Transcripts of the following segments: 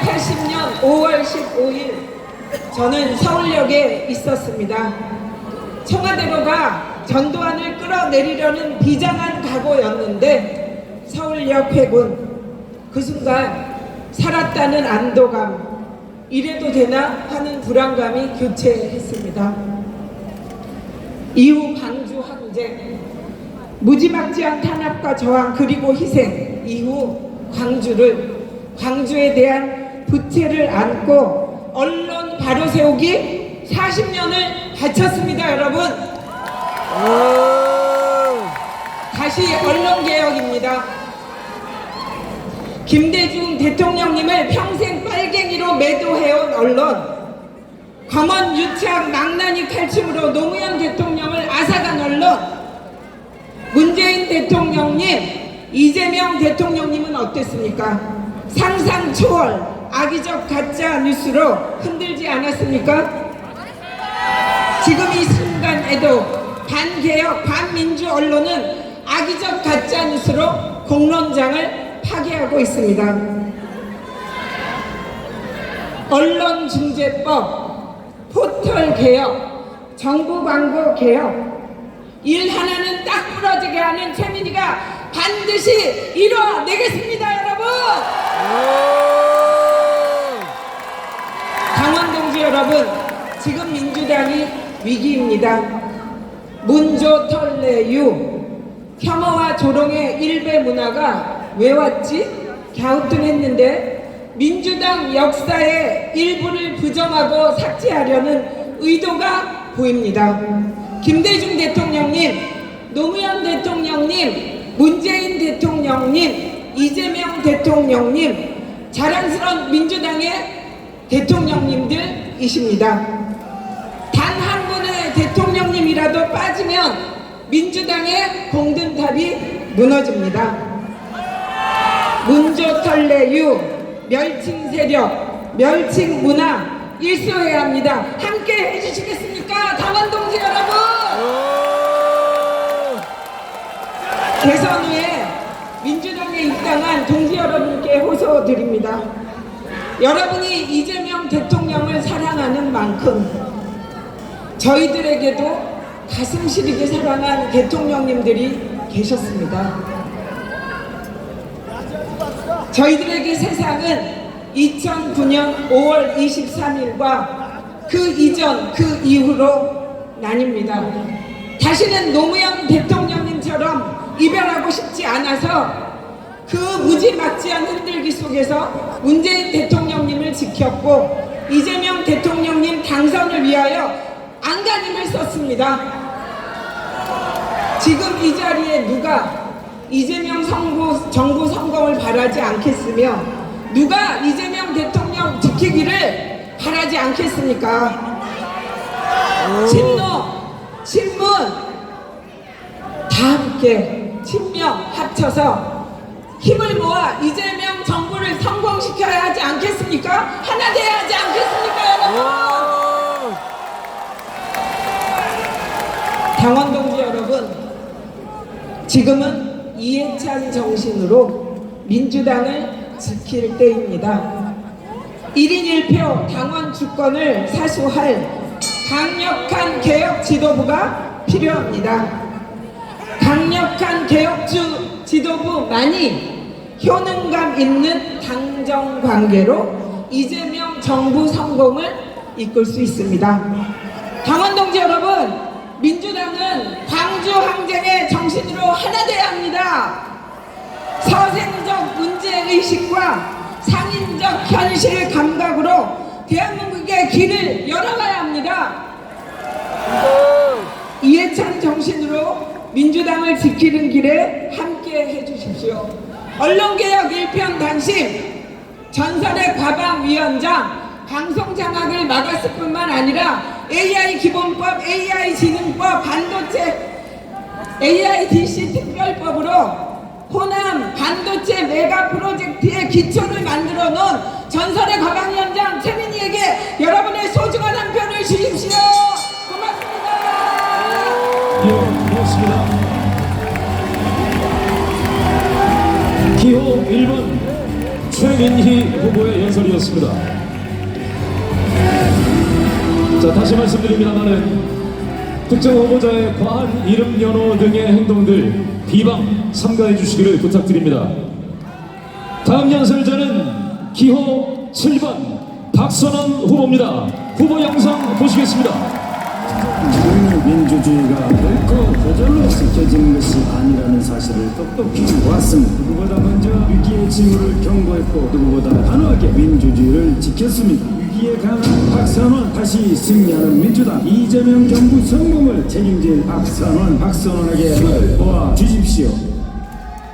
1980년 5월 15일 저는 서울역에 있었습니다. 청와대로가 전두환을 끌어내리려는 비장한 각오였는데 서울역 회군, 그 순간 살았다는 안도감, 이래도 되나 하는 불안감이 교체했습니다. 이후 광주 항쟁, 무지막지한 탄압과 저항 그리고 희생 이후 광주에 대한 부채를 안고 언론 바로 세우기 40년을 바쳤습니다. 여러분, 다시 언론개혁입니다. 김대중 대통령님을 평생 빨갱이로 매도해온 언론, 검언 유착 망나니 칼춤으로 노무현 대통령을 앗아간 언론, 문재인 대통령님, 이재명 대통령님은 어땠습니까? 상상 초월 악의적 가짜 뉴스로 흔들지 않았습니까? 지금 이 순간에도 반개혁 반민주 언론은 악의적 가짜 뉴스로 공론장을 파괴하고 있습니다. 언론중재법, 포털 개혁, 정부 광고 개혁, 일 하나는 딱 부러지게 하는 최민희가 반드시 이뤄내겠습니다. 여러분, 강원동지 여러분, 지금 민주당이 위기입니다. 문조털내유, 혐오와 조롱의 일배 문화가 왜 왔지? 갸우뚱했는데 민주당 역사의 일부를 부정하고 삭제하려는 의도가 보입니다. 김대중 대통령님, 노무현 대통령님, 문재인 대통령님, 이재명 대통령님, 자랑스러운 민주당의 대통령님들이십니다. 단 한 분의 대통령님이라도 빠지면 민주당의 공든탑이 무너집니다. 문조털내유, 멸칭 세력, 멸칭 문화 일소해야 합니다. 함께 해주시겠습니까? 강원동지 여러분! 대선 후에 민주당에 입당한 동지 여러분께 호소드립니다. 여러분이 이재명 대통령을 사랑하는 만큼 저희들에게도 가슴 시리게 사랑한 대통령님들이 계셨습니다. 저희들에게 세상은 2009년 5월 23일과 그 이전 그 이후로 나뉩니다. 다시는 노무현 대통령님처럼 이별하고 싶지 않아서 그 무지막지한 흔들기 속에서 문재인 대통령님을 지켰고 이재명 대통령님 당선을 위하여 안간힘을 썼습니다. 지금 이 자리에 누가 이재명 정부 성공을 바라지 않겠으며 누가 이재명 대통령 지키기를 바라지 않겠습니까? 친노, 친문 다 함께 친명 합쳐서 힘을 모아 이재명 정부를 성공시켜야 하지 않겠습니까? 하나 돼야 하지 않겠습니까, 여러분? 강원동지 여러분, 지금은 이해찬 정신으로 민주당을 지킬 때입니다. 1인 1표 당원 주권을 사수할 강력한 개혁 지도부가 필요합니다. 강력한 개혁주 지도부만이 효능감 있는 당정 관계로 이재명 정부 성공을 이끌 수 있습니다. 강원동지 여러분, 민주당은 광주 항쟁의 정신으로 하나 돼야 합니다. 서생적 문제의식과 상인적 현실 감각으로 대한민국의 길을 열어가야 합니다. 이해찬 정신으로 민주당을 지키는 길에 함께 해주십시오. 언론개혁 일편단심, 전설의 과방위원장, 방송장악을 막았을 뿐만 아니라 AI 기본법, AI 진흥법, 반도체 AIDC 특별법으로 호남 반도체 메가 프로젝트의 기초를 만들어 놓은 전설의 과방위원장 최민희에게 여러분의 소중한 한 표를 주십시오. 고맙습니다. 예, 고맙습니다. 기호 1번 최민희 후보의 연설이었습니다. 자, 다시 말씀드립니다만은 특정 후보자의 과한 이름 연호 등의 행동들 비방 삼가해 주시기를 부탁드립니다. 다음 연설자는 기호 7번 박선원 후보입니다. 후보 영상 보시겠습니다. 민주주의가 결코 저절로 지켜지는 것이 아니라는 사실을 똑똑히 보았습니다. 누구보다 먼저 위기의 징후를 경고했고 누구보다 단호하게 민주주의를 지켰습니다. 위기에 강한 박선원, 다시 승리하는 민주당, 이재명 정부 성공을 책임질 박선원에게 힘을 모아 주십시오.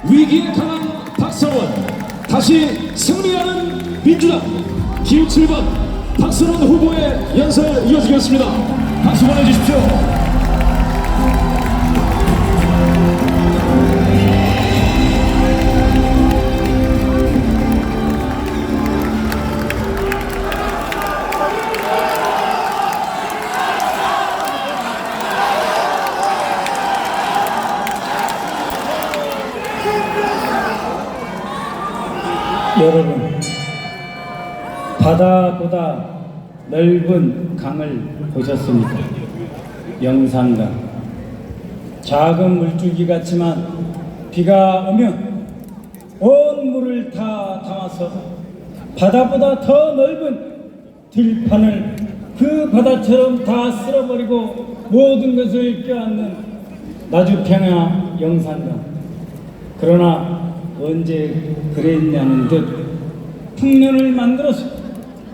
위기에 강한 박선원, 다시 승리하는 민주당, 기호 7번 박선원 후보의 연설 이어지겠습니다. 박수 보내주십시오. 여러분, 바다보다 넓은 강을 보셨습니까? 영산강. 작은 물줄기 같지만 비가 오면 온 물을 다 담아서 바다보다 더 넓은 들판을 그 바다처럼 다 쓸어버리고 모든 것을 껴안는 나주평야 영산강. 그러나 언제 그랬냐는 듯 풍년을 만들어서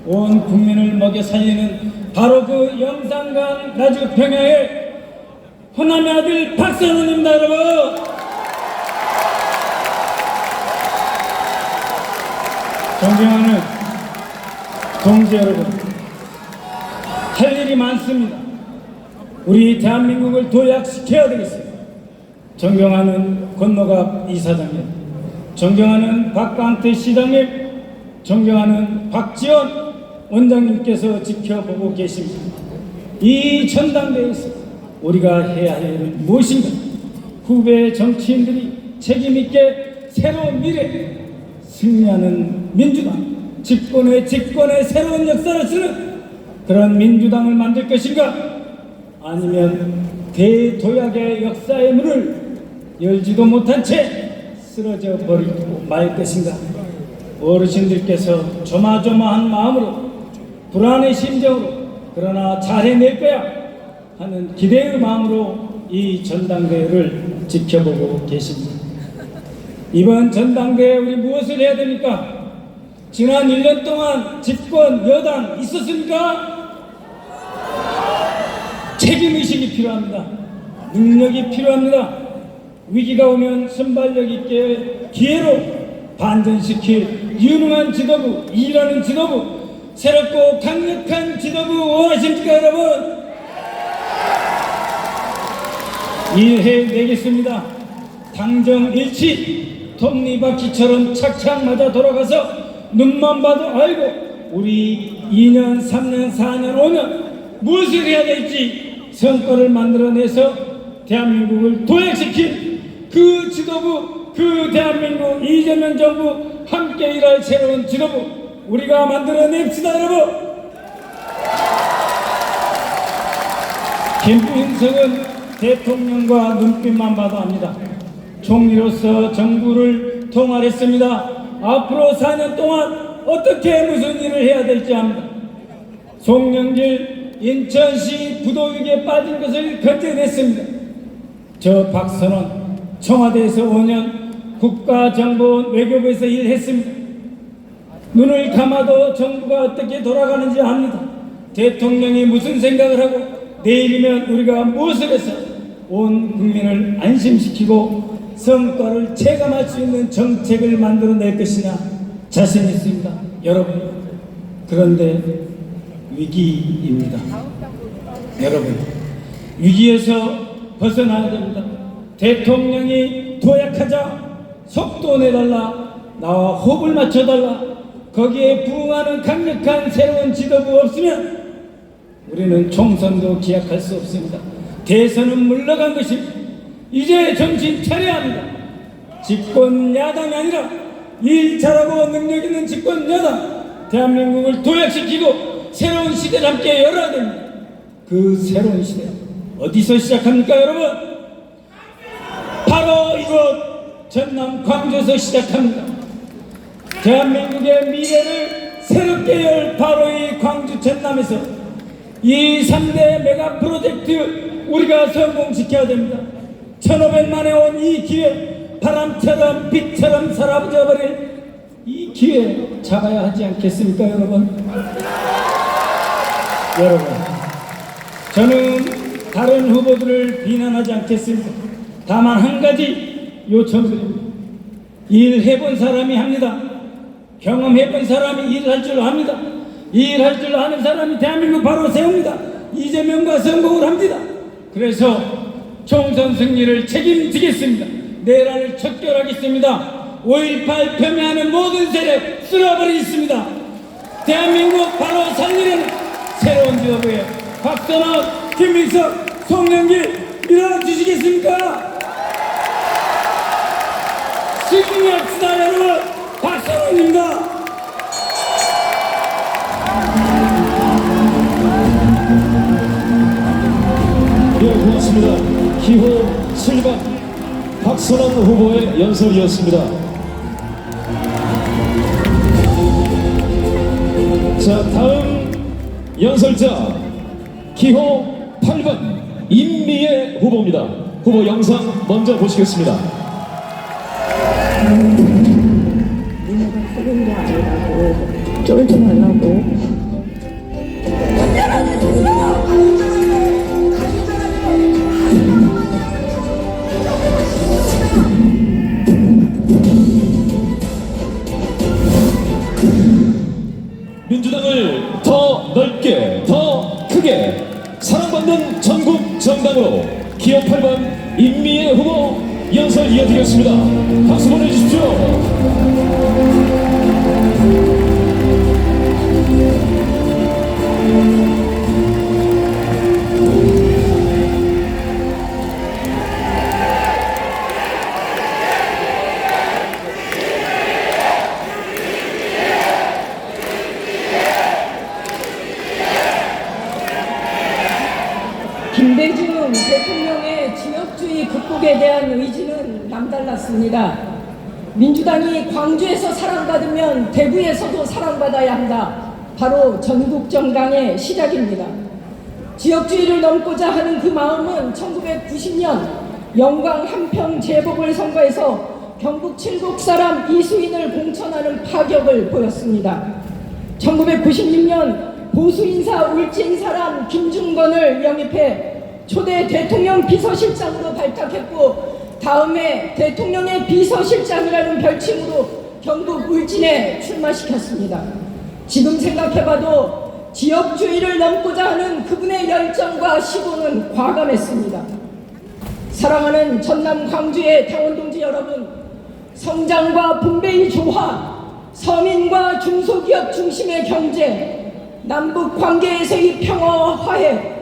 온 국민을 먹여 살리는 바로 그 영산강 나주평야의 호남의 아들 박선원입니다. 여러분, 존경하는 동지 여러분, 할 일이 많습니다. 우리 대한민국을 도약시켜야 되겠습니다. 존경하는 권노갑 이사장님, 존경하는 박광태 시장님, 존경하는 박지원 원장님께서 지켜보고 계십니다. 이 전당대회에서 우리가 해야 할 일은 무엇인가? 후배 정치인들이 책임있게 새로운 미래, 승리하는 민주당, 집권의 새로운 역사를 쓰는 그런 민주당을 만들 것인가? 아니면 대도약의 역사의 문을 열지도 못한 채 쓰러져 버리고 말 것인가? 어르신들께서 조마조마한 마음으로, 불안의 심정으로, 그러나 잘해낼 거야 하는 기대의 마음으로 이 전당대회를 지켜보고 계십니다. 이번 전당대회 우리 무엇을 해야 됩니까? 지난 1년 동안 집권 여당 있었습니까? 책임의식이 필요합니다. 능력이 필요합니다. 위기가 오면 순발력 있게 기회로 반전시킬 유능한 지도부, 일하는 지도부, 새롭고 강력한 지도부 원하십니까 여러분? 일해내겠습니다. 당정일치, 톱니바퀴처럼 착착 맞아 돌아가서 눈만 봐도 알고 우리 2년, 3년, 4년, 5년 무엇을 해야 될지 성과를 만들어내서 대한민국을 도약시킬 그 지도부, 그 대한민국 이재명 정부 함께 일할 새로운 지도부 우리가 만들어냅시다 여러분. 김부인석은 대통령과 눈빛만 봐도 압니다. 총리로서 정부를 통할했습니다. 앞으로 4년 동안 어떻게 무슨 일을 해야 될지 압니다. 송영길 인천시 부도위기에 빠진 것을 건져냈습니다. 저 박선원 청와대에서 5년, 국가정보원 외교부에서 일했습니다. 눈을 감아도 정부가 어떻게 돌아가는지 압니다. 대통령이 무슨 생각을 하고 내일이면 우리가 무엇을 해서 온 국민을 안심시키고 성과를 체감할 수 있는 정책을 만들어낼 것이냐 자신 있습니다. 여러분, 그런데 위기입니다. 여러분, 위기에서 벗어나야 됩니다. 대통령이 도약하자, 속도 내달라, 나와 호흡을 맞춰달라, 거기에 부응하는 강력한 새로운 지도부 없으면 우리는 총선도 기약할 수 없습니다. 대선은 물러간 것입니다. 이제 정신 차려야 합니다. 집권 야당이 아니라 일 잘하고 능력 있는 집권 여당 대한민국을 도약시키고 새로운 시대를 함께 열어야 됩니다. 그 새로운 시대 어디서 시작합니까 여러분? 바로 이곳 전남 광주에서 시작합니다. 대한민국의 미래를 새롭게 열 바로 이 광주 전남에서 이 3대 메가 프로젝트 우리가 성공시켜야 됩니다. 1500만에 온 이 기회, 바람처럼 빛처럼 사라져버릴 이 기회 잡아야 하지 않겠습니까 여러분? 여러분, 저는 다른 후보들을 비난하지 않겠습니다. 다만 한 가지 요청드립니다. 일해본 사람이 합니다. 경험해본 사람이 일할 줄 압니다. 일할 줄 아는 사람이 대한민국 바로 세웁니다. 이재명과 성공을 합니다. 그래서 총선 승리를 책임지겠습니다. 내란을 척결하겠습니다. 5.18 폄훼하는 모든 세력 쓸어버리겠습니다. 대한민국 바로 살리는 새로운 지도부에 박선원, 김민석, 송영길 밀어주시겠습니까? 승리합시다 여러분. 박선원입니다. 네, 고맙습니다. 기호 7번 박선원 후보의 연설이었습니다. 자, 다음 연설자 기호 8번 임미애 후보입니다. 후보 영상 먼저 보시겠습니다. 니네가 속은 게 아니라고 쫄지 말라고. 민주당을 더 넓게 더 크게 사랑받는 전국 정당으로 기호 8번 임미애 후보 연설 이어드리겠습니다. 박수 보내주십시오. 김대중 대통령의 지역주의 극복에 대한 의지는 남달랐습니다. 민주당이 광주에서 사랑받으면 대구에서도 사랑받아야 한다. 바로 전국정당의 시작입니다. 지역주의를 넘고자 하는 그 마음은 1990년 영광 한평 재보궐선거에서 경북 칠곡 사람 이수인을 공천하는 파격을 보였습니다. 1996년 보수인사 울진 사람 김중건을 영입해 초대 대통령 비서실장으로 발탁했고 다음에 대통령의 비서실장이라는 별칭으로 경북 울진에 출마시켰습니다. 지금 생각해봐도 지역주의를 넘고자 하는 그분의 열정과 시도는 과감했습니다. 사랑하는 전남 광주의 당원동지 여러분, 성장과 분배의 조화, 서민과 중소기업 중심의 경제, 남북 관계에서의 평화와 화해,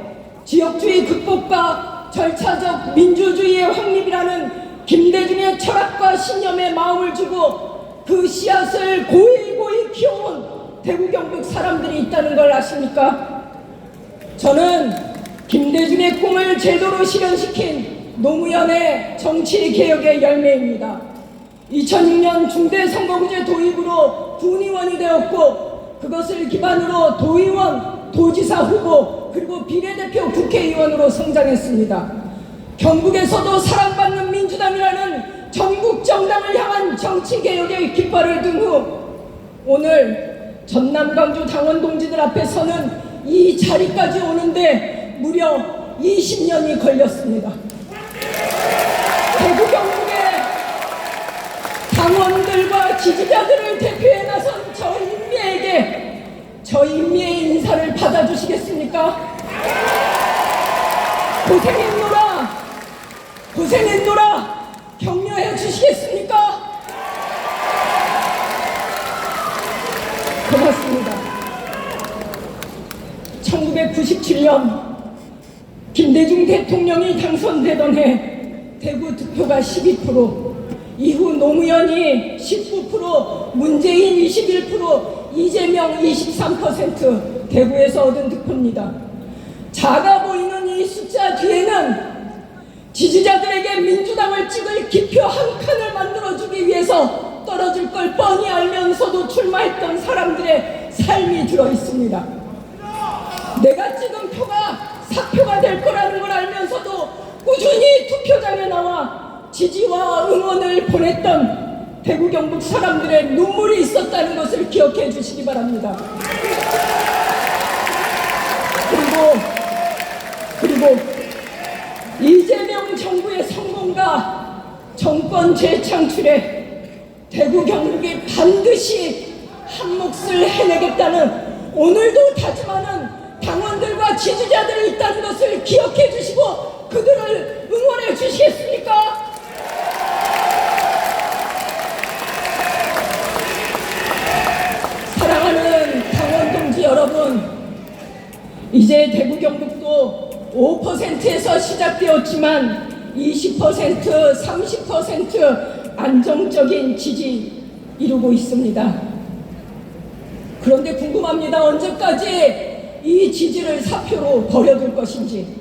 지역주의 극복과 절차적 민주주의의 확립이라는 김대중의 철학과 신념에 마음을 주고 그 씨앗을 고이 키워온 대구 경북 사람들이 있다는 걸 아십니까? 저는 김대중의 꿈을 제대로 실현시킨 노무현의 정치개혁의 열매입니다. 2006년 중대선거구제 도입으로 군의원이 되었고 그것을 기반으로 도의원, 도지사 후보 그리고 비례대표 국회의원으로 성장했습니다. 경북에서도 사랑받는 민주당이라는 전국 정당을 향한 정치개혁의 깃발을 든 후 오늘 전남 광주 당원 동지들 앞에 서는 이 자리까지 오는데 무려 20년이 걸렸습니다. 대구 경북의 당원들과 지지자들을 대표해 나선 저 임미애에게 저 임미애의 인사를 받아주시겠습니까? 고생했노라 격려해 주시겠습니까? 고맙습니다. 1997년 김대중 대통령이 당선되던 해 대구 득표가 12%, 이후 노무현이 19%, 문재인 21%, 이재명 23% 대구에서 얻은 득표입니다. 작아 보이는 이 숫자 뒤에는 지지자들에게 민주당을 찍을 기표 한 칸을 만들어주기 위해서 떨어질 걸 뻔히 알면서도 출마했던 사람들의 삶이 들어있습니다. 내가 찍은 표가 사표가 될 거라는 걸 알면서도 꾸준히 투표장에 나와 지지와 응원을 보냈던 대구 경북 사람들의 눈물이 있었다는 것을 기억해 주시기 바랍니다. 그리고 이재명 정부의 성공과 정권 재창출에 대구 경북이 반드시 한 몫을 해내겠다는 오늘도 다짐하는 당원들과 지지자들이 있다는 것을 기억해 주시고 그들을 응원해 주시겠습니까? 사랑하는 당원 동지 여러분, 이제 대구 경북도 5%에서 시작되었지만 20%, 30% 안정적인 지지 이루고 있습니다. 그런데 궁금합니다. 언제까지 이 지지를 사표로 버려둘 것인지.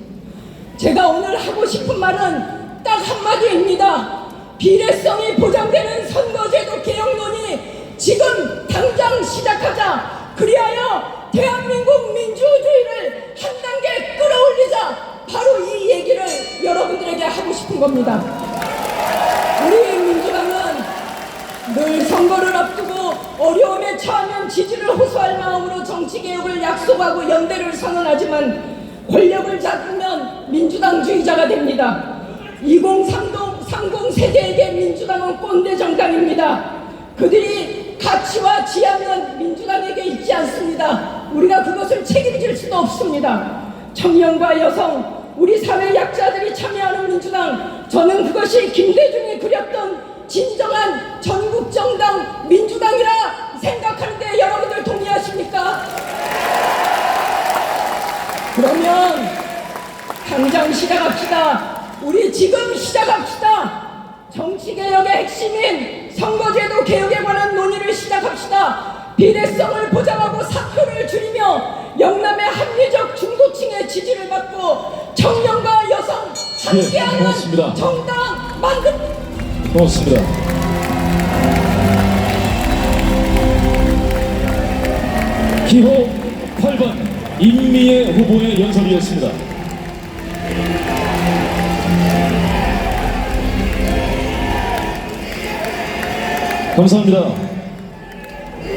제가 오늘 하고 싶은 말은 딱 한마디입니다. 비례성이 보장되는 선거제도 개혁론이 지금 당장 시작하자. 그리하여 대한민국 민주주의를 한 단계 끌어올리자. 바로 이 얘기를 여러분들에게 하고 싶은 겁니다. 우리 민주당은 늘 선거를 앞두고 어려움에 처하면 지지를 호소할 마음으로 정치개혁을 약속하고 연대를 선언하지만 권력을 잡으면 민주당주의자가 됩니다. 2030 세대에게 민주당은 꼰대 정당입니다. 그들이 가치와 지향은 민주당에게 있지 않습니다. 우리가 그것을 책임질 수도 없습니다. 청년과 여성, 우리 사회 약자들이 참여하는 민주당, 저는 그것이 김대중이 그렸던 진정한 전국정당 민주당이라 생각하는데 여러분들 동의하십니까? 그러면 당장 시작합시다. 우리 지금 시작합시다. 정치개혁의 핵심인 선거제도 개혁에 관한 논의를 시작합시다. 비례성을 보장하고 사표를 줄이며 영남의 합리적 중도층의 지지를 받고 청년과 여성 함께하는 고맙습니다. 정당 만듭. 고맙습니다. 기호 8번 임미애 후보의 연설이었습니다. 감사합니다.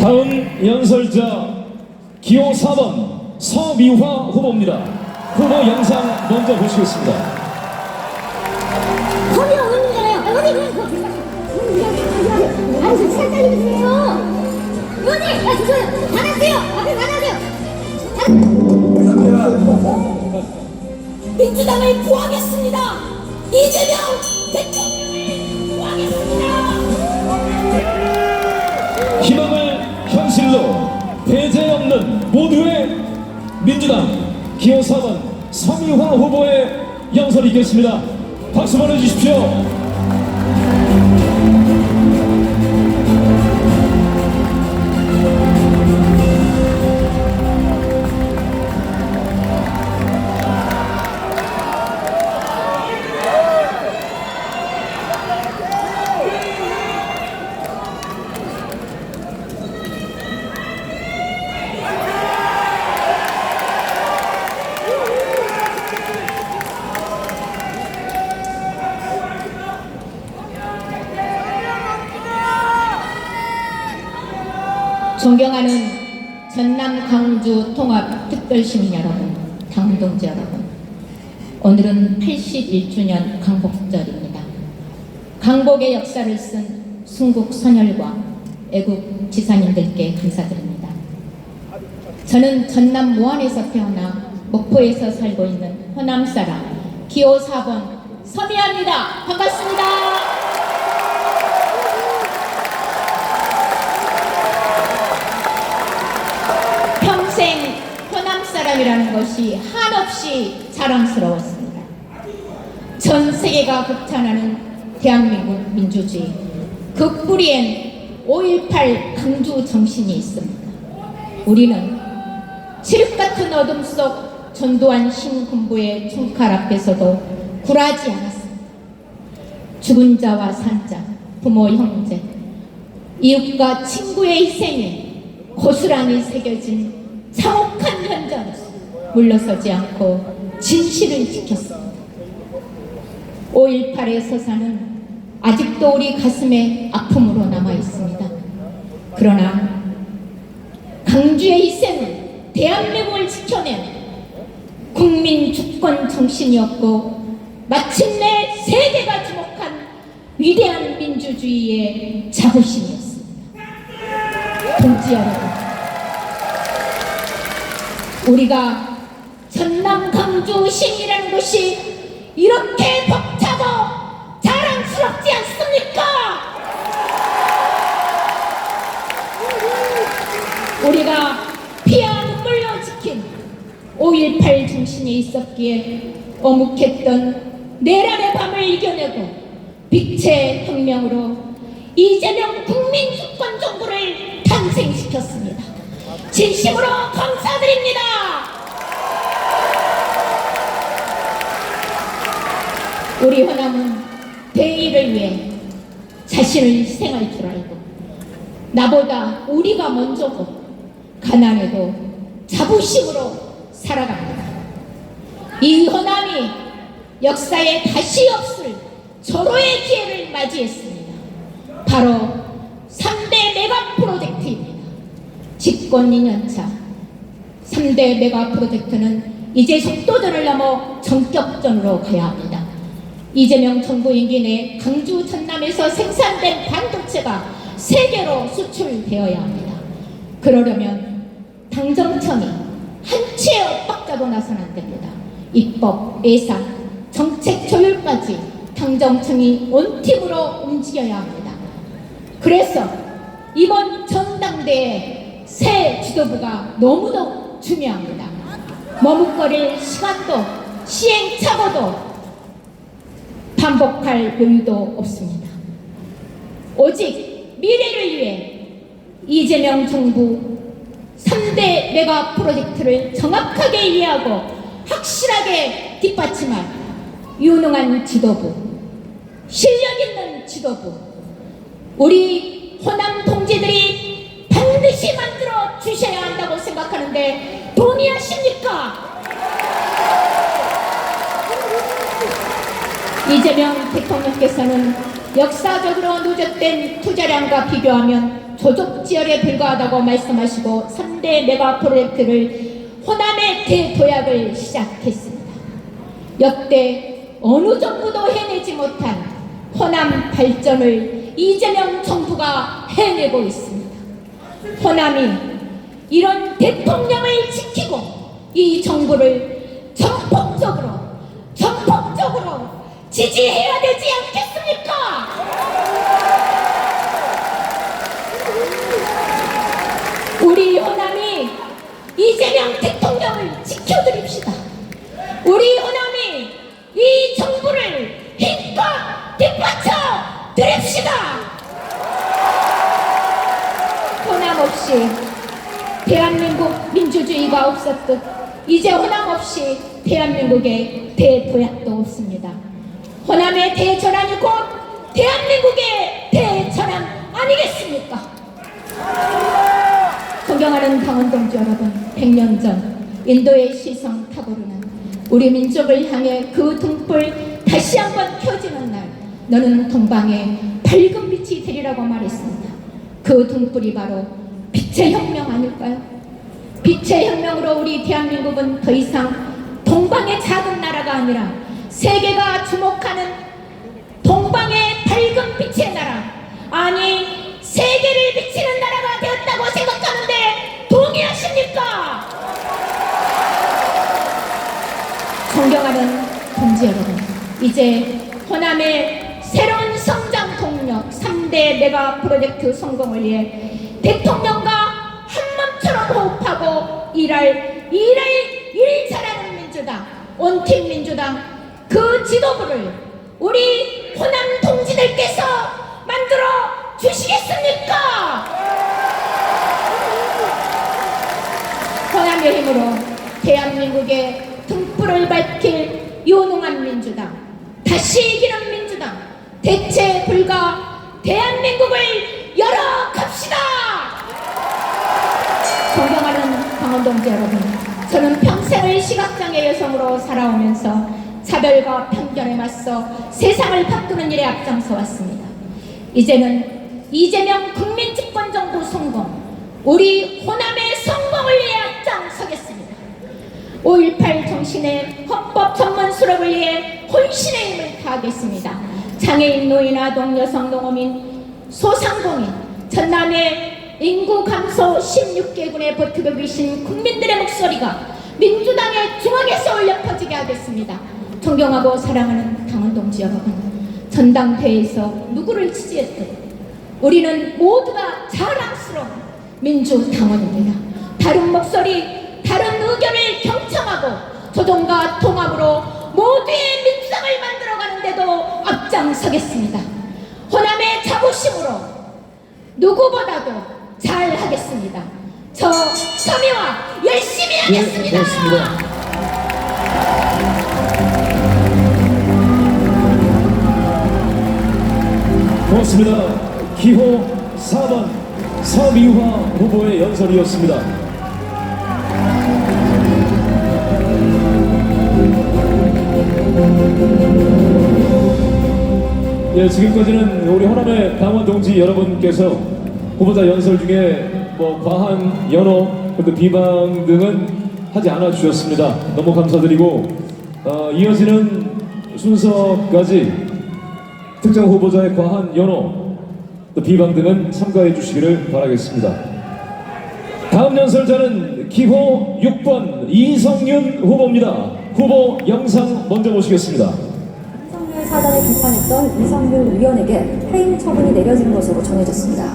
다음 연설자 기호 4번 서미화 후보입니다. 후보 영상 먼저 보시겠습니다. 거기 어머니잖아요. 어머니 아니 저 살짝이세요. 어머니, 아 죄송해요. 나가세요. 앞에 나가세요. 민주당을 구하겠습니다. 이재명 대통령을 구하겠습니다. 희망을 현실로 배제 없는 모두의 민주당 기호 4번 서미화 후보의 연설이 있겠습니다. 박수 보내주십시오. 존경하는 전남 광주 통합 특별시민 여러분, 당동지 여러분, 오늘은 81주년 광복절입니다. 광복의 역사를 쓴 순국 선열과 애국 지사님들께 감사드립니다. 저는 전남 모안에서 태어나 목포에서 살고 있는 호남 사람 기호 4번 서미화입니다. 반갑습니다. 평생 호남 사람이라는 것이 한없이 자랑스러웠습니다. 전 세계가 극찬하는 대한민국 민주주의, 그 뿌리엔 5.18 강주 정신이 있습니다. 우리는 칠흑 같은 어둠 속 전두환 신군부의 총칼 앞에서도 굴하지 않았습니다. 죽은 자와 산 자, 부모, 형제, 이웃과 친구의 희생에 고스란히 새겨진 참혹한 현장에서 물러서지 않고 진실을 지켰습니다. 5.18의 서사는 아직도 우리 가슴에 아픔으로 남아 있습니다. 그러나 강주의 희생은 대한민국을 지켜낸 국민 주권 정신이었고 마침내 세계가 주목한 위대한 민주주의의 자부심이었습니다. 동지 여러분, 우리가 전남 강주 시민이라는 것이 이렇게 벅차고 자랑스럽지 않습니까? 우리가 피와 눈물로 지킨 5.18 정신이 있었기에 어묵했던 내란의 밤을 이겨내고 빛의 혁명으로 이재명 국민주권 정부를 탄생시켰습니다. 진심으로 감사드립니다. 우리 호남은 대의를 위해 자신을 희생할 줄 알고 나보다 우리가 먼저고 가난해도 자부심으로 살아갑니다. 이 호남이 역사에 다시 없을 절호의 기회를 맞이했습니다. 바로 3대 메가 프로젝트입니다. 집권 2년차 3대 메가 프로젝트는 이제 속도전을 넘어 전격전으로 가야 합니다. 이재명 정부 임기 내 강주 전남에서 생산된 반도체가 세계로 수출되어야 합니다. 그러려면 당정청이 한치의 엇박자도 나서는 안 됩니다. 입법, 예산, 정책 조율까지 당정청이 원팀으로 움직여야 합니다. 그래서 이번 전당대회 새 지도부가 너무도 중요합니다. 머뭇거릴 시간도 시행착오도 반복할 여유도 없습니다. 오직 미래를 위해 이재명 정부 3대 메가 프로젝트를 정확하게 이해하고 확실하게 뒷받침할 유능한 지도부, 실력 있는 지도부, 우리 호남 동지들이 반드시 만들어 주셔야 한다고 생각하는데 동의하십니까? 이재명 대통령께서는 역사적으로 누적된 투자량과 비교하면 조족지열에 불과하다고 말씀하시고 3대 메가 프로젝트를 호남에 대도약을 시작했습니다. 역대 어느 정부도 해내지 못한 호남 발전을 이재명 정부가 해내고 있습니다. 호남이 이런 대통령을 지키고 이 정부를 전폭적으로 지지해야 되지 않겠습니까? 우리 호남이 이재명 대통령을 지켜드립시다. 우리 호남이 이 정부를 힘껏 뒷받쳐 드립시다. 호남 없이 대한민국 민주주의가 없었듯 이제 호남 없이 대한민국의 대도약도 없습니다. 호남의 대전환이 곧 대한민국의 대전환 아니겠습니까? 존경하는 당원 동지 여러분, 100년 전 인도의 시선 타고르는 우리 민족을 향해 그 등불 다시 한번 켜지는 날, 너는 동방에 밝은 빛이 되리라고 말했습니다. 그 등불이 바로 빛의 혁명 아닐까요? 빛의 혁명으로 우리 대한민국은 더 이상 동방의 작은 나라가 아니라 세계가 주목하는 동방의 밝은 빛의 나라, 아니 세계를 비치는 나라가 되었다고 생각하는데 동의하십니까? 존경하는 동지 여러분, 이제 호남의 새로운 성장 동력 3대 메가 프로젝트 성공을 위해 대통령과 한마음처럼 호흡하고 일할 일 잘하는 민주당, 원팀 민주당, 그 지도부를 우리 호남 동지들께서 만들어 주시겠습니까? 호남의 힘으로 대한민국의 등불을 밝힐 요능한 민주당, 다시 이기는 민주당, 대체 불가 대한민국을 열어갑시다. 존경하는 강원동지 여러분, 저는 평생을 시각장애 여성으로 살아오면서 차별과 편견에 맞서 세상을 바꾸는 일에 앞장서 왔습니다. 이제는 이재명 국민집권정부 성공, 우리 호남의 성공을 위해 앞장서겠습니다. 5.18 정신의 헌법 전문 수록을 위해 혼신의 힘을 다하겠습니다. 장애인, 노인, 아동, 여성, 농어민, 소상공인, 전남의 인구 감소 16개군에 버티고 계신 국민들의 목소리가 민주당의 중앙에서 울려 퍼지게 하겠습니다. 존경하고 사랑하는 강원동지 여러분, 전당대회에서 누구를 지지했든 우리는 모두가 자랑스러운 민주당원입니다. 다른 목소리, 다른 의견을 경청하고 조정과 통합으로 모두의 민주당을 만들어가는 데도 앞장서겠습니다. 호남의 자부심으로 누구보다도 잘하겠습니다. 저 서미화 열심히 하겠습니다. 네, 고맙습니다. 고맙습니다. 기호 4번 서미화 후보의 연설이었습니다. 예, 지금까지는 우리 호남의 당원 동지 여러분께서 후보자 연설 중에 과한 연호, 비방 등은 하지 않아 주셨습니다. 너무 감사드리고 이어지는 순서까지 특정 후보자의 과한 연호, 또 비방 등은 삼가해 주시기를 바라겠습니다. 다음 연설자는 기호 6번 이성윤 후보입니다. 후보 영상 먼저 모시겠습니다. 윤석열 사단을 비판했던 이성윤 의원에게 해임 처분이 내려진 것으로 전해졌습니다.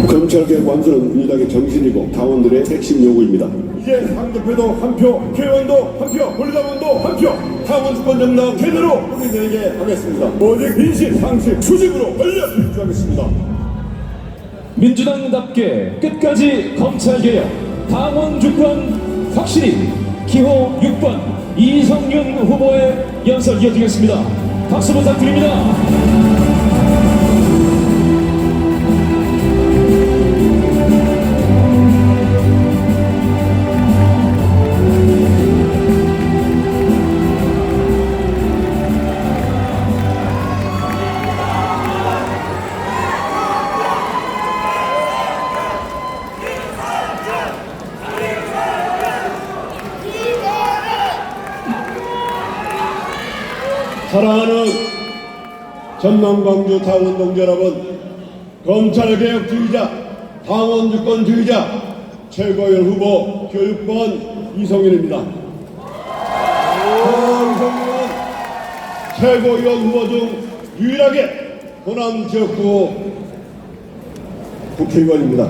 검찰개혁 완수는 민주당의 정신이고 당원들의 핵심 요구입니다. 이제 상대표도 한 표, 국회의원도 한 표, 권리당원도 한 표, 당원 주권 정당 제대로 국민들에게 하겠습니다. 오직 민심, 상식, 수직으로 권력 일주하겠습니다. 민주당답게 끝까지 검찰개혁, 당원 주권 확실히. 기호 6번 이성윤 후보의 연설 이어지겠습니다. 박수 부탁드립니다. 사랑하는 전남 광주 당원 동지 여러분, 검찰개혁주의자, 당원주권주의자 최고위원 후보 교육번 이성윤입니다. 이성윤은 최고위원 후보 중 유일하게 호남 지역구 국회의원입니다.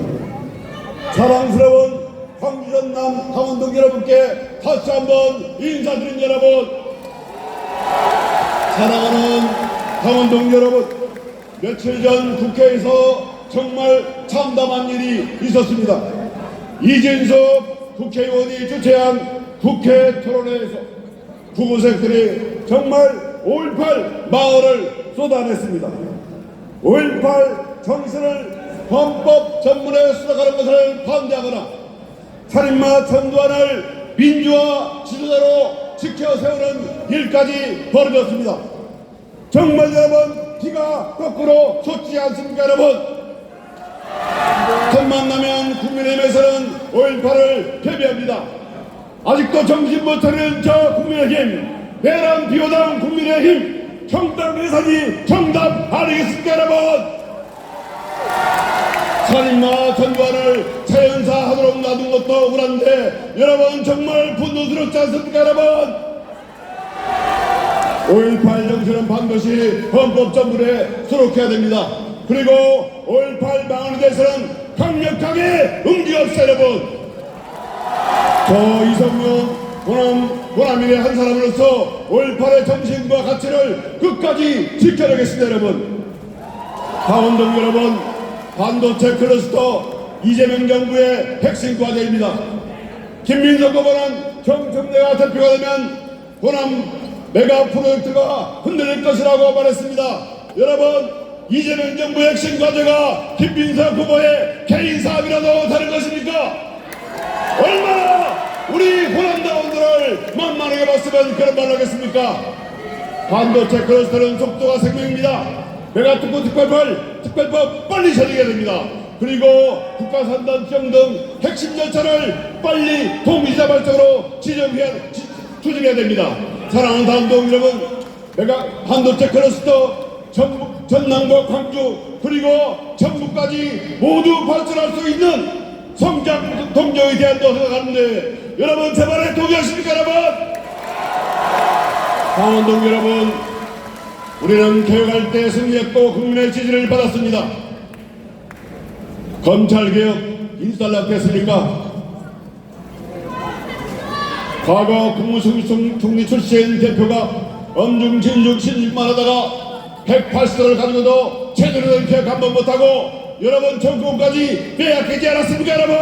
사랑스러운 광주 전남 당원 동지 여러분께 다시 한번 인사드린 여러분, 사랑하는 당원 동지 여러분, 며칠 전 국회에서 정말 참담한 일이 있었습니다. 이진석 국회의원이 주최한 국회 토론회에서 구구색들이 정말 5.18 마을을 쏟아냈습니다. 5.18 정신을 헌법 전문에 수락하는 것을 반대하거나 살인마 전두환을 민주화 지도자로 지켜 세우는 일까지 벌어졌습니다. 정말 여러분, 기가 거꾸로 솟지 않습니까 여러분? 틈만 나면 국민의힘에서는 5.18을 패배합니다. 아직도 정신 못 차리는 저 국민의힘, 내란 비호당 국민의힘, 정당 내산이 정답 아니겠습니까 여러분? 살인마 전두환을 자연사하도록 놔둔 것도 억울한데 여러분 정말 분노스럽지 않습니까 여러분? 5.18 정신은 반드시 헌법전문에 수록해야 됩니다. 그리고 5.18 망언에 대해서는 강력하게 응징합시다 여러분. 저 이성윤 호남인의 한 사람으로서 5.18의 정신과 가치를 끝까지 지켜내겠습니다 여러분. 강원동 여러분, 반도체 클러스터 이재명 정부의 핵심 과제입니다. 김민석 후보는 경청대가 대표가 되면 호남 메가 프로젝트가 흔들릴 것이라고 말했습니다. 여러분, 이재명 정부의 핵심 과제가 김민석 후보의 개인 사업이라도 다른 것입니까? 얼마나 우리 호남당원들을 만만하게 봤으면 그런 말을 하겠습니까? 반도체 클러스터는 속도가 생명입니다. 메가특구 특별법 빨리 처리해야 됩니다. 그리고 국가산단 지정 등 핵심 열차를 빨리 동시다발적으로 추진해야 됩니다. 사랑하는 당동 여러분, 반도체 클러스터 전남과 광주 그리고 전북까지 모두 발전할 수 있는 성장 동력에 대한 것을 생각하는데 여러분 제발에 동의하십니까 여러분? 강원동 여러분, 우리는 개혁할 때 승리했고 국민의 지지를 받았습니다. 검찰개혁 일단락됐습니까? 과거 국무총리 출신 대표가 엄중진중 신중만 하다가 180석을 가지고도 제대로 된 개혁 한번 못하고 여러분 정권까지 빼앗기지 않았습니까 여러분?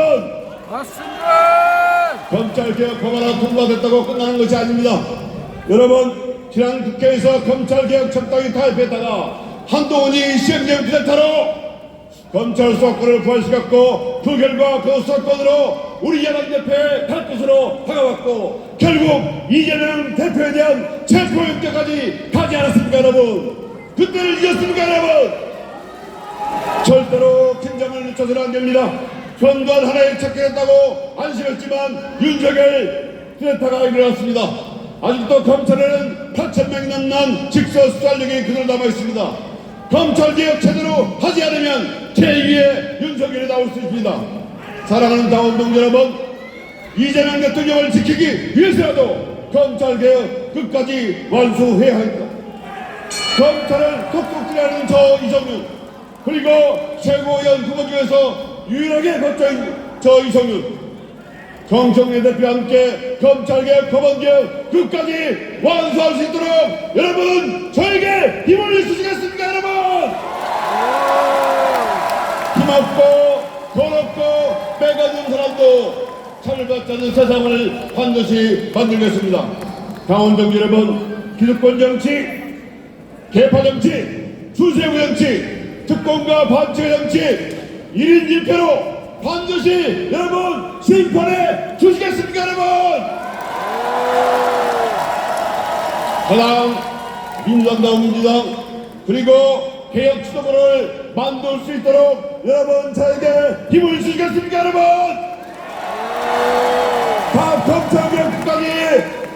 맞습니다. 검찰개혁 법안이 통과됐다고 끝나는 것이 아닙니다. 여러분, 지난 국회에서 검찰개혁 적당히 타협했다가 한동훈이 시행령 비대타로 검찰 수사권을 부활시켰고 그 결과 그 수사권으로 우리 야당 대표의 발끝으로 다가왔고 결국 이재명 대표에 대한 체포영장까지 가지 않았습니까 여러분? 그때를 잊었습니까 여러분? 절대로 긴장을 늦춰서는 안 됩니다. 전두환 하나에 착각했다고 안심했지만 윤석열 비대타가 일어났습니다. 아직도 검찰에는 8,000명이 넘는 직서 수사력이 그대로 남아있습니다. 검찰개혁 제대로 하지 않으면 제2의 윤석열이 나올 수 있습니다. 사랑하는 당원동 여러분, 이재명 대통령을 지키기 위해서라도 검찰개혁 끝까지 완수해야 합니다. 검찰을 톡톡히 하는 저 이성윤, 그리고 최고위원 후보 중에서 유일하게 거쳐인 저 이성윤, 정청래 대표와 함께 검찰개혁, 법원개혁 끝까지 완수할 수 있도록 여러분 저에게 힘을 주시겠습니까 여러분? 힘없고 더럽고 빼가는 사람도 차별받지 않는 세상을 반드시 만들겠습니다. 강원동 여러분, 기득권 정치, 개파 정치, 수세구 정치, 특권과 반칙 정치 1인 1표로 반드시 여러분 심판해 주시겠습니까 여러분? 하나 민주당과 민주당 그리고 개혁 수도권을 만들 수 있도록 여러분 저에게 힘을 주시겠습니까 여러분? 다 검찰개혁 끝까지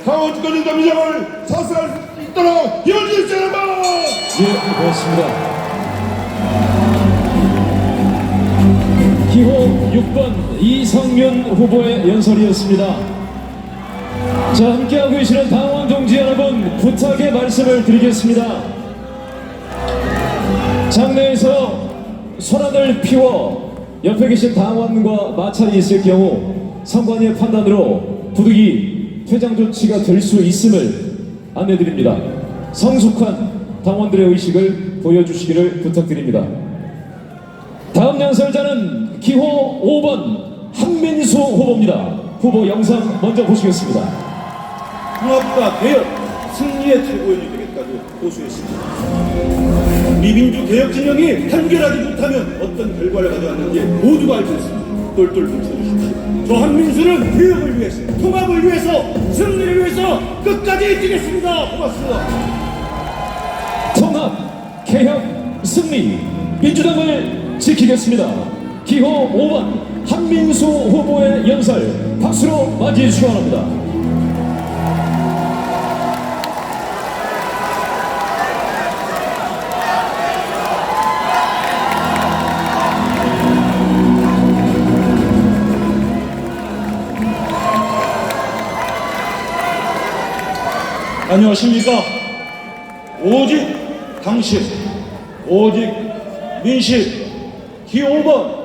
강원주권 인도민정을 사수할 수 있도록 힘을 주십시오 여러분! 예, 고맙습니다. 기호 6번 이성윤 후보의 연설이었습니다. 자, 함께하고 계시는 당원 동지 여러분, 부탁의 말씀을 드리겠습니다. 장내에서 손안을 피워 옆에 계신 당원과 마찰이 있을 경우 선관위의 판단으로 부득이 퇴장 조치가 될 수 있음을 안내드립니다. 성숙한 당원들의 의식을 보여주시기를 부탁드립니다. 다음 연설자는 기호 5번 한민수 후보입니다. 후보 영상 먼저 보시겠습니다. 통합과 개혁, 승리의 최고인이 되겠다고 호소했습니다. 우리 민주개혁 진영이 한결하지 못하면 어떤 결과를 가져왔는지 모두가 알고 있습니다. 똘똘 뭉쳐주십시오. 저 한민수는 개혁을 위해서, 통합을 위해서, 승리를 위해서 끝까지 뛰겠습니다. 고맙습니다. 통합, 개혁, 승리, 민주당을 지키겠습니다. 기호 5번 한민수 후보의 연설 박수로 맞이해 주시기 바랍니다. 안녕하십니까. 오직 당신, 오직 민심, 기호 5번